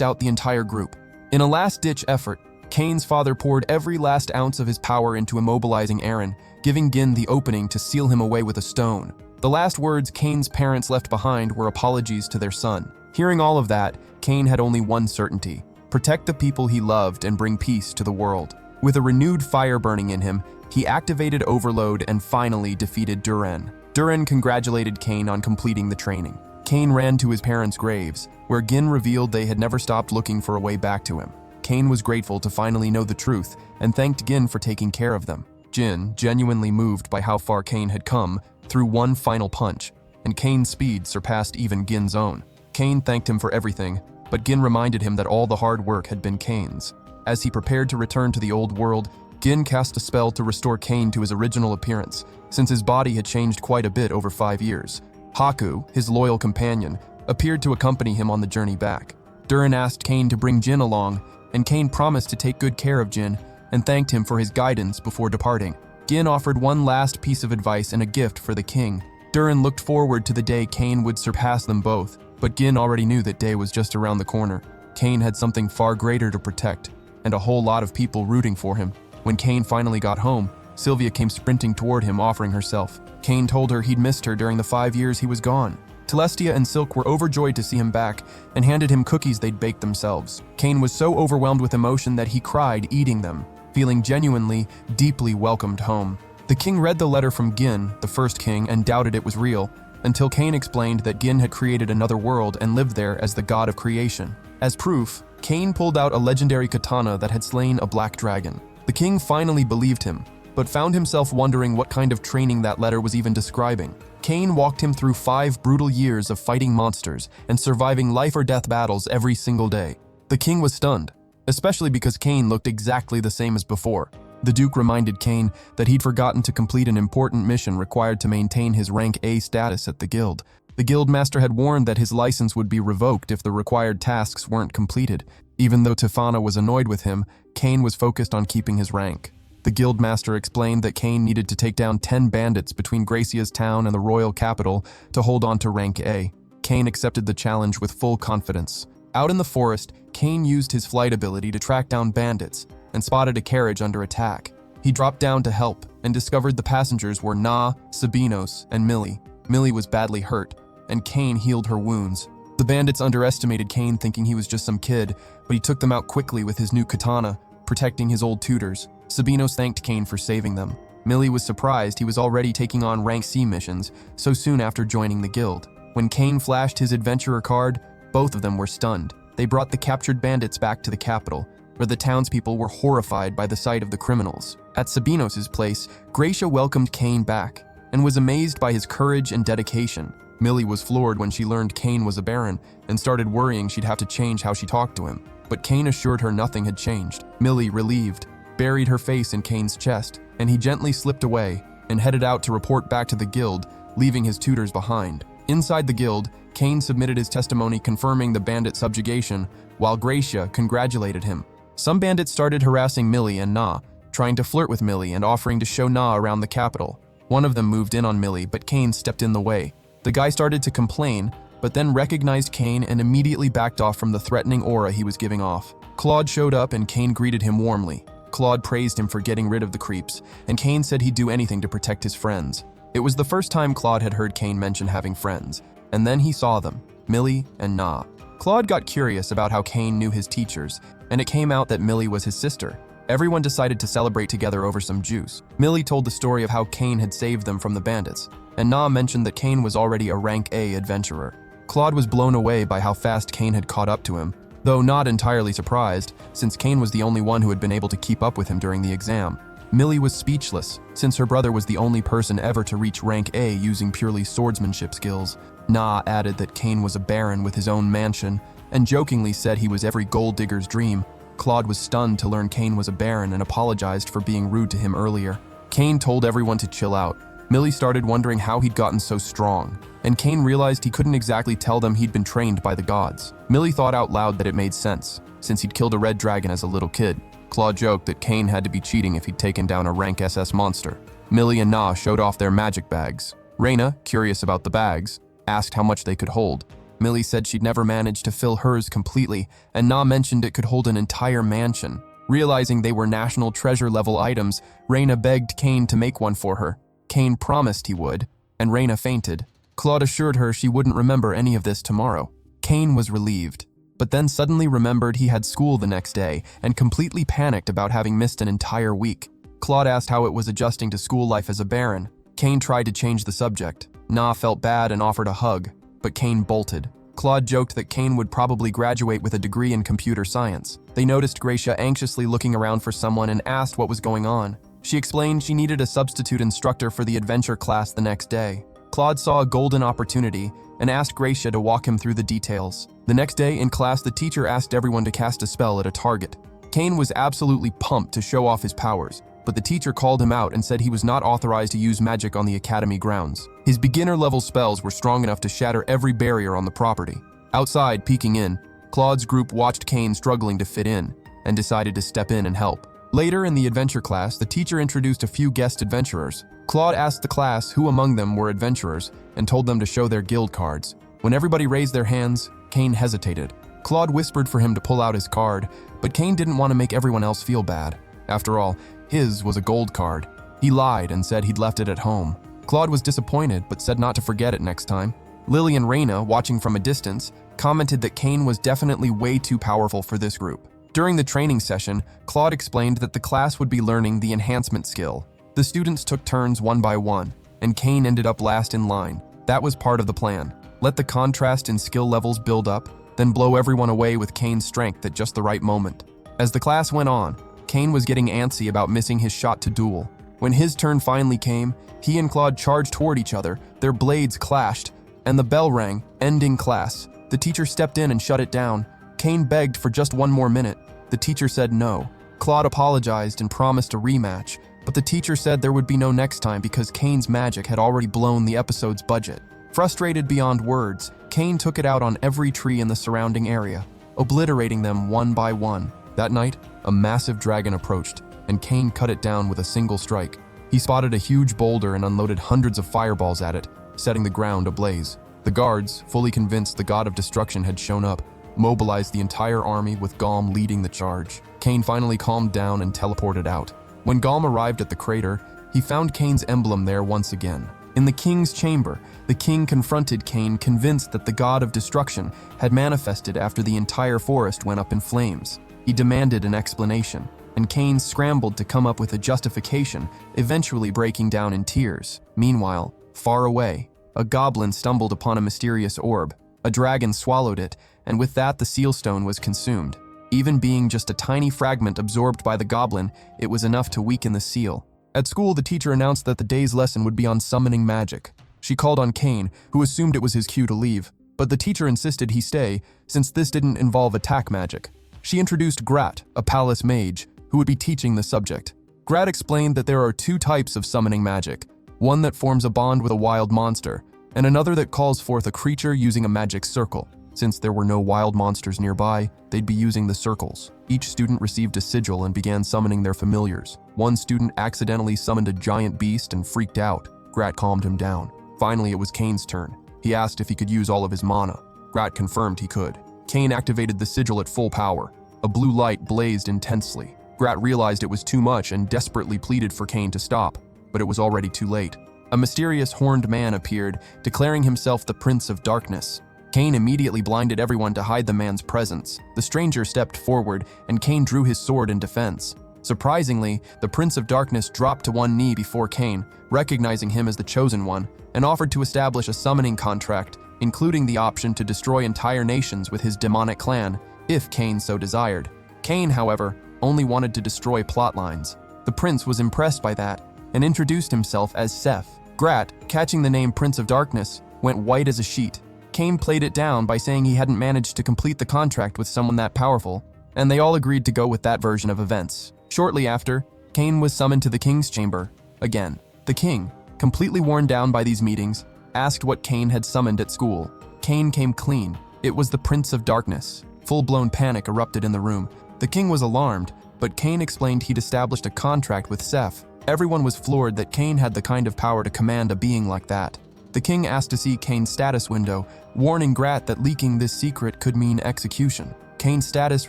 out the entire group. In a last-ditch effort, Kane's father poured every last ounce of his power into immobilizing Eren, giving Gin the opening to seal him away with a stone. The last words Kane's parents left behind were apologies to their son. Hearing all of that, Kane had only one certainty: protect the people he loved and bring peace to the world. With a renewed fire burning in him, he activated Overload and finally defeated Durin. Durin congratulated Kane on completing the training. Kane ran to his parents' graves, where Gin revealed they had never stopped looking for a way back to him. Kane was grateful to finally know the truth and thanked Gin for taking care of them. Jin, genuinely moved by how far Kane had come, threw one final punch, and Kane's speed surpassed even Gin's own. Kane thanked him for everything, but Gin reminded him that all the hard work had been Kane's. As he prepared to return to the old world, Gin cast a spell to restore Kane to his original appearance, since his body had changed quite a bit over 5 years. Haku, his loyal companion, appeared to accompany him on the journey back. Durin asked Kane to bring Jin along, and Kane promised to take good care of Jin and thanked him for his guidance before departing. Gin offered one last piece of advice and a gift for the king. Durin looked forward to the day Kane would surpass them both, but Gin already knew that day was just around the corner. Kane had something far greater to protect, and a whole lot of people rooting for him. When Kane finally got home, Sylvia came sprinting toward him, offering herself. Kane told her he'd missed her during the 5 years he was gone. Telestia and Silk were overjoyed to see him back and handed him cookies they'd baked themselves. Kane was so overwhelmed with emotion that he cried eating them, feeling genuinely, deeply welcomed home. The king read the letter from Gin, the first king, and doubted it was real, until Kane explained that Gin had created another world and lived there as the god of creation. As proof, Kane pulled out a legendary katana that had slain a black dragon. The king finally believed him, but found himself wondering what kind of training that letter was even describing. Kane walked him through 5 brutal years of fighting monsters and surviving life-or-death battles every single day. The king was stunned, especially because Kane looked exactly the same as before. The Duke reminded Kane that he'd forgotten to complete an important mission required to maintain his rank A status at the guild. The guildmaster had warned that his license would be revoked if the required tasks weren't completed. Even though Tefana was annoyed with him, Kane was focused on keeping his rank. The guildmaster explained that Kane needed to take down 10 bandits between Gracia's town and the royal capital to hold on to rank A. Kane accepted the challenge with full confidence. Out in the forest, Kane used his flight ability to track down bandits and spotted a carriage under attack. He dropped down to help and discovered the passengers were Na, Sabinos, and Millie. Millie was badly hurt, and Kane healed her wounds. The bandits underestimated Kane, thinking he was just some kid, but he took them out quickly with his new katana, protecting his old tutors. Sabinos thanked Kane for saving them. Millie was surprised he was already taking on rank C missions so soon after joining the guild. When Kane flashed his adventurer card, both of them were stunned. They brought the captured bandits back to the capital, where the townspeople were horrified by the sight of the criminals. At Sabinos' place, Gracia welcomed Kane back and was amazed by his courage and dedication. Millie was floored when she learned Kane was a baron and started worrying she'd have to change how she talked to him. But Kane assured her nothing had changed. Millie, relieved, buried her face in Kane's chest, and he gently slipped away, and headed out to report back to the guild, leaving his tutors behind. Inside the guild, Kane submitted his testimony confirming the bandit subjugation, while Gracia congratulated him. Some bandits started harassing Millie and Na, trying to flirt with Millie and offering to show Na around the capital. One of them moved in on Millie, but Kane stepped in the way. The guy started to complain, but then recognized Kane and immediately backed off from the threatening aura he was giving off. Claude showed up and Kane greeted him warmly. Claude praised him for getting rid of the creeps, and Kane said he'd do anything to protect his friends. It was the first time Claude had heard Kane mention having friends, and then he saw them, Millie and Na. Claude got curious about how Kane knew his teachers, and it came out that Millie was his sister. Everyone decided to celebrate together over some juice. Millie told the story of how Kane had saved them from the bandits, and Na mentioned that Kane was already a rank A adventurer. Claude was blown away by how fast Kane had caught up to him, though not entirely surprised, since Kane was the only one who had been able to keep up with him during the exam. Millie was speechless, since her brother was the only person ever to reach rank A using purely swordsmanship skills. Na added that Kane was a baron with his own mansion, and jokingly said he was every gold digger's dream. Claude was stunned to learn Kane was a baron and apologized for being rude to him earlier. Kane told everyone to chill out. Millie started wondering how he'd gotten so strong, and Kane realized he couldn't exactly tell them he'd been trained by the gods. Millie thought out loud that it made sense, since he'd killed a red dragon as a little kid. Claude joked that Kane had to be cheating if he'd taken down a rank SS monster. Millie and Na showed off their magic bags. Reyna, curious about the bags, asked how much they could hold. Millie said she'd never managed to fill hers completely, and Na mentioned it could hold an entire mansion. Realizing they were national treasure level items, Reyna begged Kane to make one for her. Kane promised he would, and Reyna fainted. Claude assured her she wouldn't remember any of this tomorrow. Kane was relieved, but then suddenly remembered he had school the next day and completely panicked about having missed an entire week. Claude asked how it was adjusting to school life as a baron. Kane tried to change the subject. Na felt bad and offered a hug, but Kane bolted. Claude joked that Kane would probably graduate with a degree in computer science. They noticed Gracia anxiously looking around for someone and asked what was going on. She explained she needed a substitute instructor for the adventure class the next day. Claude saw a golden opportunity and asked Gracia to walk him through the details. The next day in class, the teacher asked everyone to cast a spell at a target. Kane was absolutely pumped to show off his powers, but the teacher called him out and said he was not authorized to use magic on the academy grounds. His beginner-level spells were strong enough to shatter every barrier on the property. Outside, peeking in, Claude's group watched Kane struggling to fit in and decided to step in and help. Later in the adventure class, the teacher introduced a few guest adventurers. Claude asked the class who among them were adventurers and told them to show their guild cards. When everybody raised their hands, Kane hesitated. Claude whispered for him to pull out his card, but Kane didn't want to make everyone else feel bad. After all, his was a gold card. He lied and said he'd left it at home. Claude was disappointed, but said not to forget it next time. Lily and Reyna, watching from a distance, commented that Kane was definitely way too powerful for this group. During the training session, Claude explained that the class would be learning the enhancement skill. The students took turns one by one, and Kane ended up last in line. That was part of the plan. Let the contrast in skill levels build up, then blow everyone away with Kane's strength at just the right moment. As the class went on, Kane was getting antsy about missing his shot to duel. When his turn finally came, he and Claude charged toward each other, their blades clashed, and the bell rang, ending class. The teacher stepped in and shut it down. Kane begged for just one more minute. The teacher said no. Claude apologized and promised a rematch, but the teacher said there would be no next time because Kane's magic had already blown the episode's budget. Frustrated beyond words, Kane took it out on every tree in the surrounding area, obliterating them one by one. That night, a massive dragon approached, and Kane cut it down with a single strike. He spotted a huge boulder and unloaded hundreds of fireballs at it, setting the ground ablaze. The guards, fully convinced the god of destruction had shown up, mobilized the entire army with Galm leading the charge. Kane finally calmed down and teleported out. When Galm arrived at the crater, he found Kane's emblem there once again. In the king's chamber, the king confronted Kane, convinced that the god of destruction had manifested after the entire forest went up in flames. He demanded an explanation, and Kane scrambled to come up with a justification, eventually breaking down in tears. Meanwhile, far away, a goblin stumbled upon a mysterious orb. A dragon swallowed it, and with that the seal stone was consumed. Even being just a tiny fragment absorbed by the goblin, it was enough to weaken the seal. At school, the teacher announced that the day's lesson would be on summoning magic. She called on Kane, who assumed it was his cue to leave, but the teacher insisted he stay, since this didn't involve attack magic. She introduced Grat, a palace mage, who would be teaching the subject. Grat explained that there are two types of summoning magic, one that forms a bond with a wild monster, and another that calls forth a creature using a magic circle. Since there were no wild monsters nearby, they'd be using the circles. Each student received a sigil and began summoning their familiars. One student accidentally summoned a giant beast and freaked out. Grat calmed him down. Finally, it was Kane's turn. He asked if he could use all of his mana. Grat confirmed he could. Kane activated the sigil at full power. A blue light blazed intensely. Grat realized it was too much and desperately pleaded for Kane to stop, but it was already too late. A mysterious horned man appeared, declaring himself the Prince of Darkness. Kane immediately blinded everyone to hide the man's presence. The stranger stepped forward, and Kane drew his sword in defense. Surprisingly, the Prince of Darkness dropped to one knee before Kane, recognizing him as the Chosen One, and offered to establish a summoning contract, including the option to destroy entire nations with his demonic clan, if Kane so desired. Kane, however, only wanted to destroy plot lines. The prince was impressed by that, and introduced himself as Seth. Grat, catching the name Prince of Darkness, went white as a sheet. Kane played it down by saying he hadn't managed to complete the contract with someone that powerful, and they all agreed to go with that version of events. Shortly after, Kane was summoned to the king's chamber. Again, the king, completely worn down by these meetings, asked what Kane had summoned at school. Kane came clean. It was the Prince of Darkness. Full-blown panic erupted in the room. The king was alarmed, but Kane explained he'd established a contract with Seth. Everyone was floored that Kane had the kind of power to command a being like that. The king asked to see Kane's status window, warning Grat that leaking this secret could mean execution. Kane's status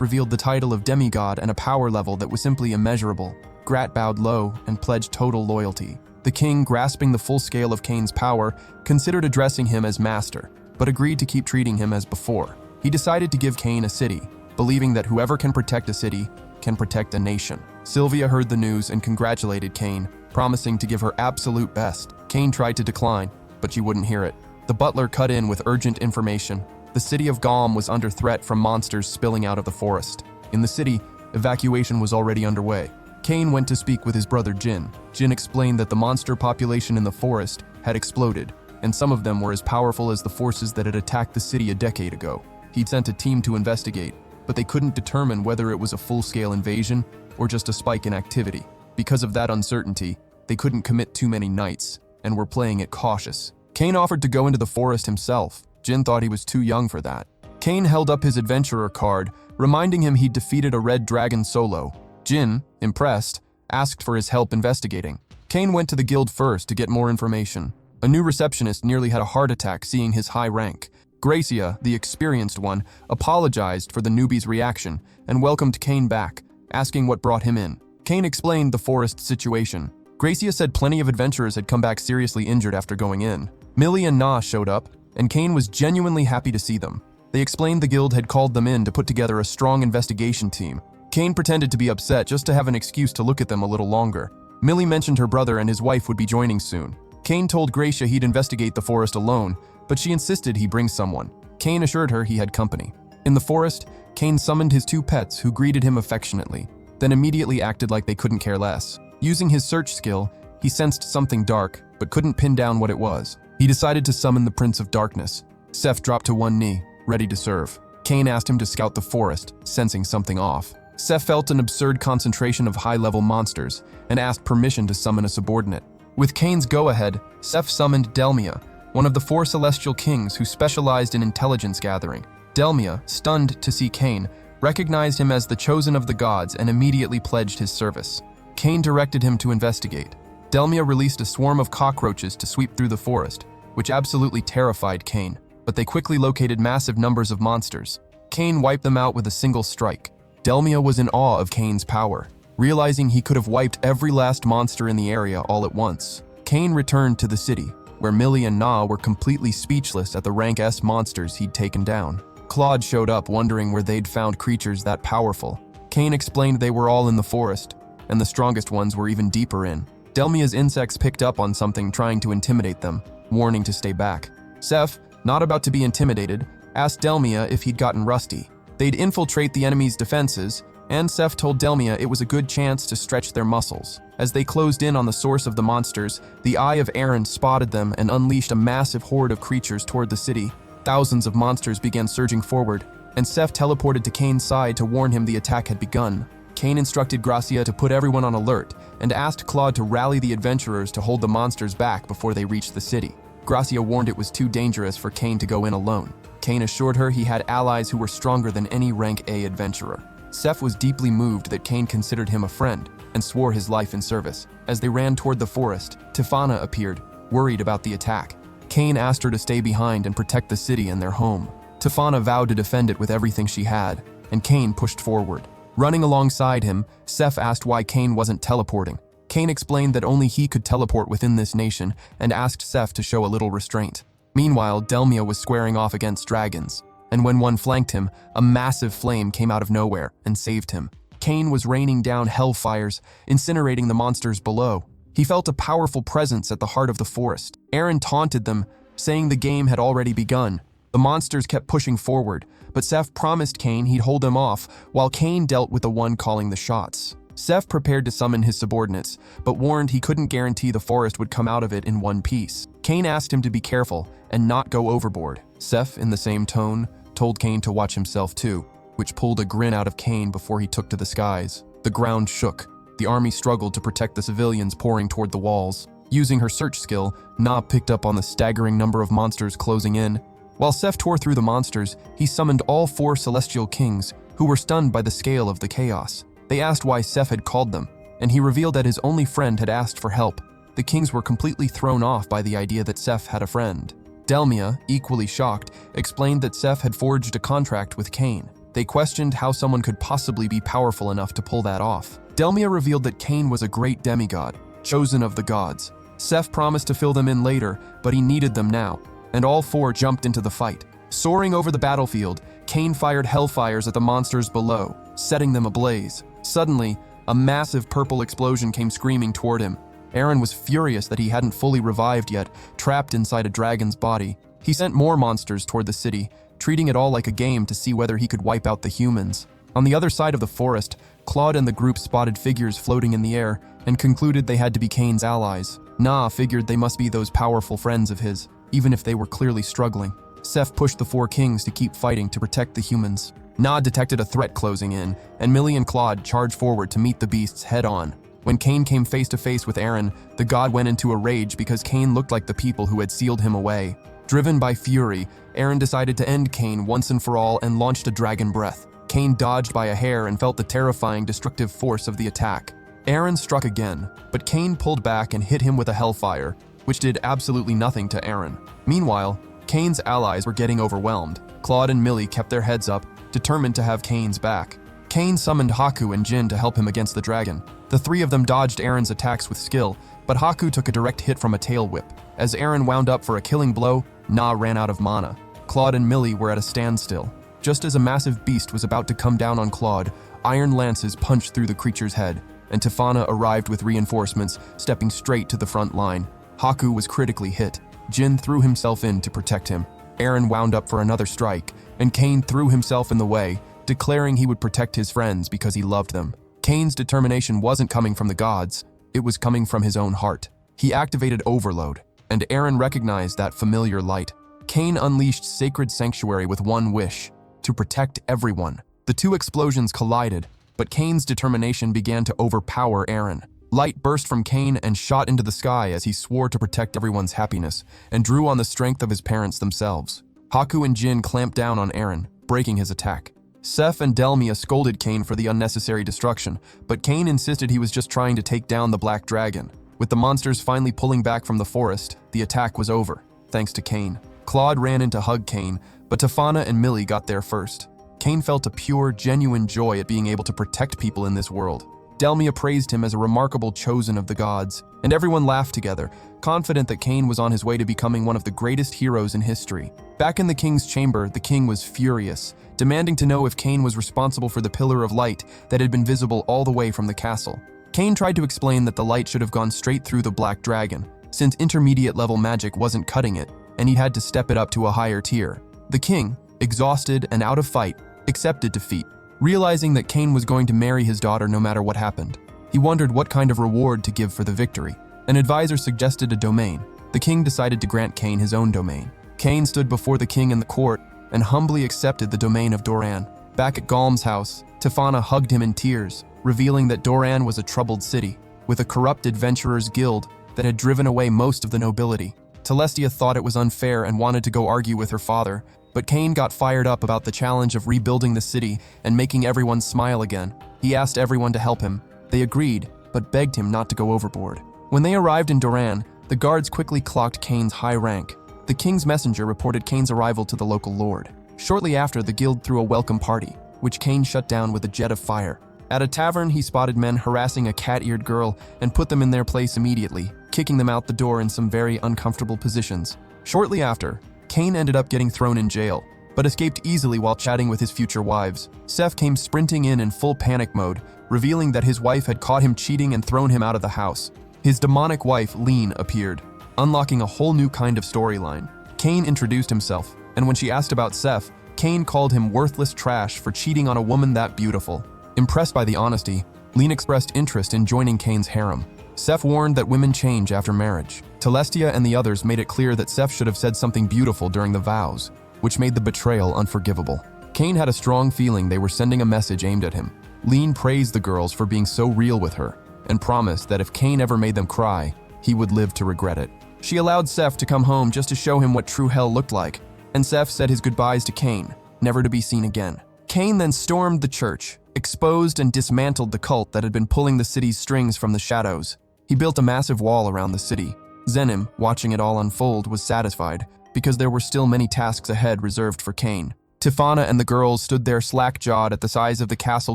revealed the title of demigod and a power level that was simply immeasurable. Grat bowed low and pledged total loyalty. The king, grasping the full scale of Kane's power, considered addressing him as master, but agreed to keep treating him as before. He decided to give Kane a city, believing that whoever can protect a city can protect a nation. Sylvia heard the news and congratulated Kane, promising to give her absolute best. Kane tried to decline, but she wouldn't hear it. The butler cut in with urgent information. The city of Gom was under threat from monsters spilling out of the forest. In the city, evacuation was already underway. Kane went to speak with his brother Jin. Jin explained that the monster population in the forest had exploded, and some of them were as powerful as the forces that had attacked the city a decade ago. He'd sent a team to investigate, but they couldn't determine whether it was a full-scale invasion or just a spike in activity. Because of that uncertainty, they couldn't commit too many nights, and were playing it cautious. Kane offered to go into the forest himself. Jin thought he was too young for that. Kane held up his adventurer card, reminding him he'd defeated a red dragon solo. Jin, impressed, asked for his help investigating. Kane went to the guild first to get more information. A new receptionist nearly had a heart attack seeing his high rank. Gracia, the experienced one, apologized for the newbie's reaction and welcomed Kane back, asking what brought him in. Kane explained the forest situation. Gracia said plenty of adventurers had come back seriously injured after going in. Millie and Na showed up, and Kane was genuinely happy to see them. They explained the guild had called them in to put together a strong investigation team. Kane pretended to be upset just to have an excuse to look at them a little longer. Millie mentioned her brother and his wife would be joining soon. Kane told Gracia he'd investigate the forest alone, but she insisted he bring someone. Kane assured her he had company. In the forest, Kane summoned his two pets who greeted him affectionately, then immediately acted like they couldn't care less. Using his search skill, he sensed something dark, but couldn't pin down what it was. He decided to summon the Prince of Darkness. Seth dropped to one knee, ready to serve. Kane asked him to scout the forest, sensing something off. Seth felt an absurd concentration of high-level monsters and asked permission to summon a subordinate. With Kane's go-ahead, Seth summoned Delmia, one of the 4 celestial kings who specialized in intelligence gathering. Delmia, stunned to see Kane, recognized him as the chosen of the gods and immediately pledged his service. Kane directed him to investigate. Delmia released a swarm of cockroaches to sweep through the forest, which absolutely terrified Kane, but they quickly located massive numbers of monsters. Kane wiped them out with a single strike. Delmia was in awe of Kane's power, realizing he could have wiped every last monster in the area all at once. Kane returned to the city, where Millie and Na were completely speechless at the rank S monsters he'd taken down. Claude showed up wondering where they'd found creatures that powerful. Kane explained they were all in the forest, and the strongest ones were even deeper in. Delmia's insects picked up on something trying to intimidate them, warning to stay back. Seth, not about to be intimidated, asked Delmia if he'd gotten rusty. They'd infiltrate the enemy's defenses, and Seth told Delmia it was a good chance to stretch their muscles. As they closed in on the source of the monsters, the Eye of Aaron spotted them and unleashed a massive horde of creatures toward the city. Thousands of monsters began surging forward, and Seth teleported to Kane's side to warn him the attack had begun. Cain instructed Gracia to put everyone on alert and asked Claude to rally the adventurers to hold the monsters back before they reached the city. Gracia warned it was too dangerous for Cain to go in alone. Cain assured her he had allies who were stronger than any rank A adventurer. Seth was deeply moved that Cain considered him a friend and swore his life in service. As they ran toward the forest, Tifana appeared, worried about the attack. Cain asked her to stay behind and protect the city and their home. Tifana vowed to defend it with everything she had, and Cain pushed forward. Running alongside him, Seth asked why Cain wasn't teleporting. Cain explained that only he could teleport within this nation and asked Seth to show a little restraint. Meanwhile, Delmia was squaring off against dragons, and when one flanked him, a massive flame came out of nowhere and saved him. Cain was raining down hellfires, incinerating the monsters below. He felt a powerful presence at the heart of the forest. Aaron taunted them, saying the game had already begun. The monsters kept pushing forward, but Seth promised Cain he'd hold them off while Cain dealt with the one calling the shots. Seth prepared to summon his subordinates, but warned he couldn't guarantee the forest would come out of it in one piece. Cain asked him to be careful and not go overboard. Seth, in the same tone, told Cain to watch himself too, which pulled a grin out of Cain before he took to the skies. The ground shook. The army struggled to protect the civilians pouring toward the walls. Using her search skill, Na picked up on the staggering number of monsters closing in. While Seth tore through the monsters, he summoned all 4 celestial kings, who were stunned by the scale of the chaos. They asked why Seth had called them, and he revealed that his only friend had asked for help. The kings were completely thrown off by the idea that Seth had a friend. Delmia, equally shocked, explained that Seth had forged a contract with Cain. They questioned how someone could possibly be powerful enough to pull that off. Delmia revealed that Cain was a great demigod, chosen of the gods. Seth promised to fill them in later, but he needed them now, and all 4 jumped into the fight. Soaring over the battlefield, Cain fired hellfires at the monsters below, setting them ablaze. Suddenly, a massive purple explosion came screaming toward him. Aaron was furious that he hadn't fully revived yet, trapped inside a dragon's body. He sent more monsters toward the city, treating it all like a game to see whether he could wipe out the humans. On the other side of the forest, Claude and the group spotted figures floating in the air and concluded they had to be Cain's allies. Na figured they must be those powerful friends of his, even if they were clearly struggling. Seth pushed the 4 kings to keep fighting to protect the humans. Na detected a threat closing in, and Millie and Claude charged forward to meet the beasts head-on. When Cain came face-to-face with Aaron, the god went into a rage because Cain looked like the people who had sealed him away. Driven by fury, Aaron decided to end Cain once and for all and launched a dragon breath. Cain dodged by a hair and felt the terrifying, destructive force of the attack. Aaron struck again, but Cain pulled back and hit him with a hellfire, which did absolutely nothing to Aaron. Meanwhile, Cain's allies were getting overwhelmed. Claude and Millie kept their heads up, determined to have Cain's back. Cain summoned Haku and Jin to help him against the dragon. The 3 of them dodged Aaron's attacks with skill, but Haku took a direct hit from a tail whip. As Aaron wound up for a killing blow, Na ran out of mana. Claude and Millie were at a standstill. Just as a massive beast was about to come down on Claude, iron lances punched through the creature's head, and Tifana arrived with reinforcements, stepping straight to the front line. Haku was critically hit. Jin threw himself in to protect him. Aaron wound up for another strike, and Cain threw himself in the way, declaring he would protect his friends because he loved them. Cain's determination wasn't coming from the gods, it was coming from his own heart. He activated Overload, and Aaron recognized that familiar light. Cain unleashed Sacred Sanctuary with one wish, to protect everyone. The 2 explosions collided, but Cain's determination began to overpower Aaron. Light burst from Cain and shot into the sky as he swore to protect everyone's happiness, and drew on the strength of his parents themselves. Haku and Jin clamped down on Aaron, breaking his attack. Seth and Delmia scolded Cain for the unnecessary destruction, but Cain insisted he was just trying to take down the black dragon. With the monsters finally pulling back from the forest, the attack was over, thanks to Cain. Claude ran in to hug Cain, but Tifana and Millie got there first. Cain felt a pure, genuine joy at being able to protect people in this world. Delmia praised him as a remarkable chosen of the gods, and everyone laughed together, confident that Cain was on his way to becoming one of the greatest heroes in history. Back in the king's chamber, the king was furious, demanding to know if Cain was responsible for the pillar of light that had been visible all the way from the castle. Cain tried to explain that the light should have gone straight through the black dragon, since intermediate-level magic wasn't cutting it, and he had to step it up to a higher tier. The king, exhausted and out of fight, accepted defeat, realizing that Cain was going to marry his daughter no matter what happened. He wondered what kind of reward to give for the victory. An advisor suggested a domain. The king decided to grant Cain his own domain. Cain stood before the king in the court and humbly accepted the domain of Doran. Back at Galm's house, Tefana hugged him in tears, revealing that Doran was a troubled city, with a corrupt adventurers guild that had driven away most of the nobility. Celestia thought it was unfair and wanted to go argue with her father, but Cain got fired up about the challenge of rebuilding the city and making everyone smile again. He asked everyone to help him. They agreed, but begged him not to go overboard. When they arrived in Doran, the guards quickly clocked Cain's high rank. The king's messenger reported Cain's arrival to the local lord. Shortly after, the guild threw a welcome party, which Cain shut down with a jet of fire. At a tavern, he spotted men harassing a cat-eared girl and put them in their place immediately, kicking them out the door in some very uncomfortable positions. Shortly after, Cain ended up getting thrown in jail, but escaped easily while chatting with his future wives. Seth came sprinting in full panic mode, revealing that his wife had caught him cheating and thrown him out of the house. His demonic wife, Lean, appeared, unlocking a whole new kind of storyline. Cain introduced himself, and when she asked about Seth, Cain called him worthless trash for cheating on a woman that beautiful. Impressed by the honesty, Lean expressed interest in joining Cain's harem. Seth warned that women change after marriage. Celestia and the others made it clear that Seth should have said something beautiful during the vows, which made the betrayal unforgivable. Cain had a strong feeling they were sending a message aimed at him. Lean praised the girls for being so real with her, and promised that if Cain ever made them cry, he would live to regret it. She allowed Seth to come home just to show him what true hell looked like, and Seth said his goodbyes to Cain, never to be seen again. Cain then stormed the church, exposed and dismantled the cult that had been pulling the city's strings from the shadows. He built a massive wall around the city. Zenim, watching it all unfold, was satisfied, because there were still many tasks ahead reserved for Cain. Tefana and the girls stood there slack-jawed at the size of the castle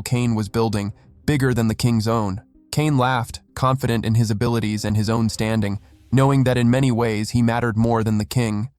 Cain was building, bigger than the king's own. Cain laughed, confident in his abilities and his own standing, knowing that in many ways he mattered more than the king.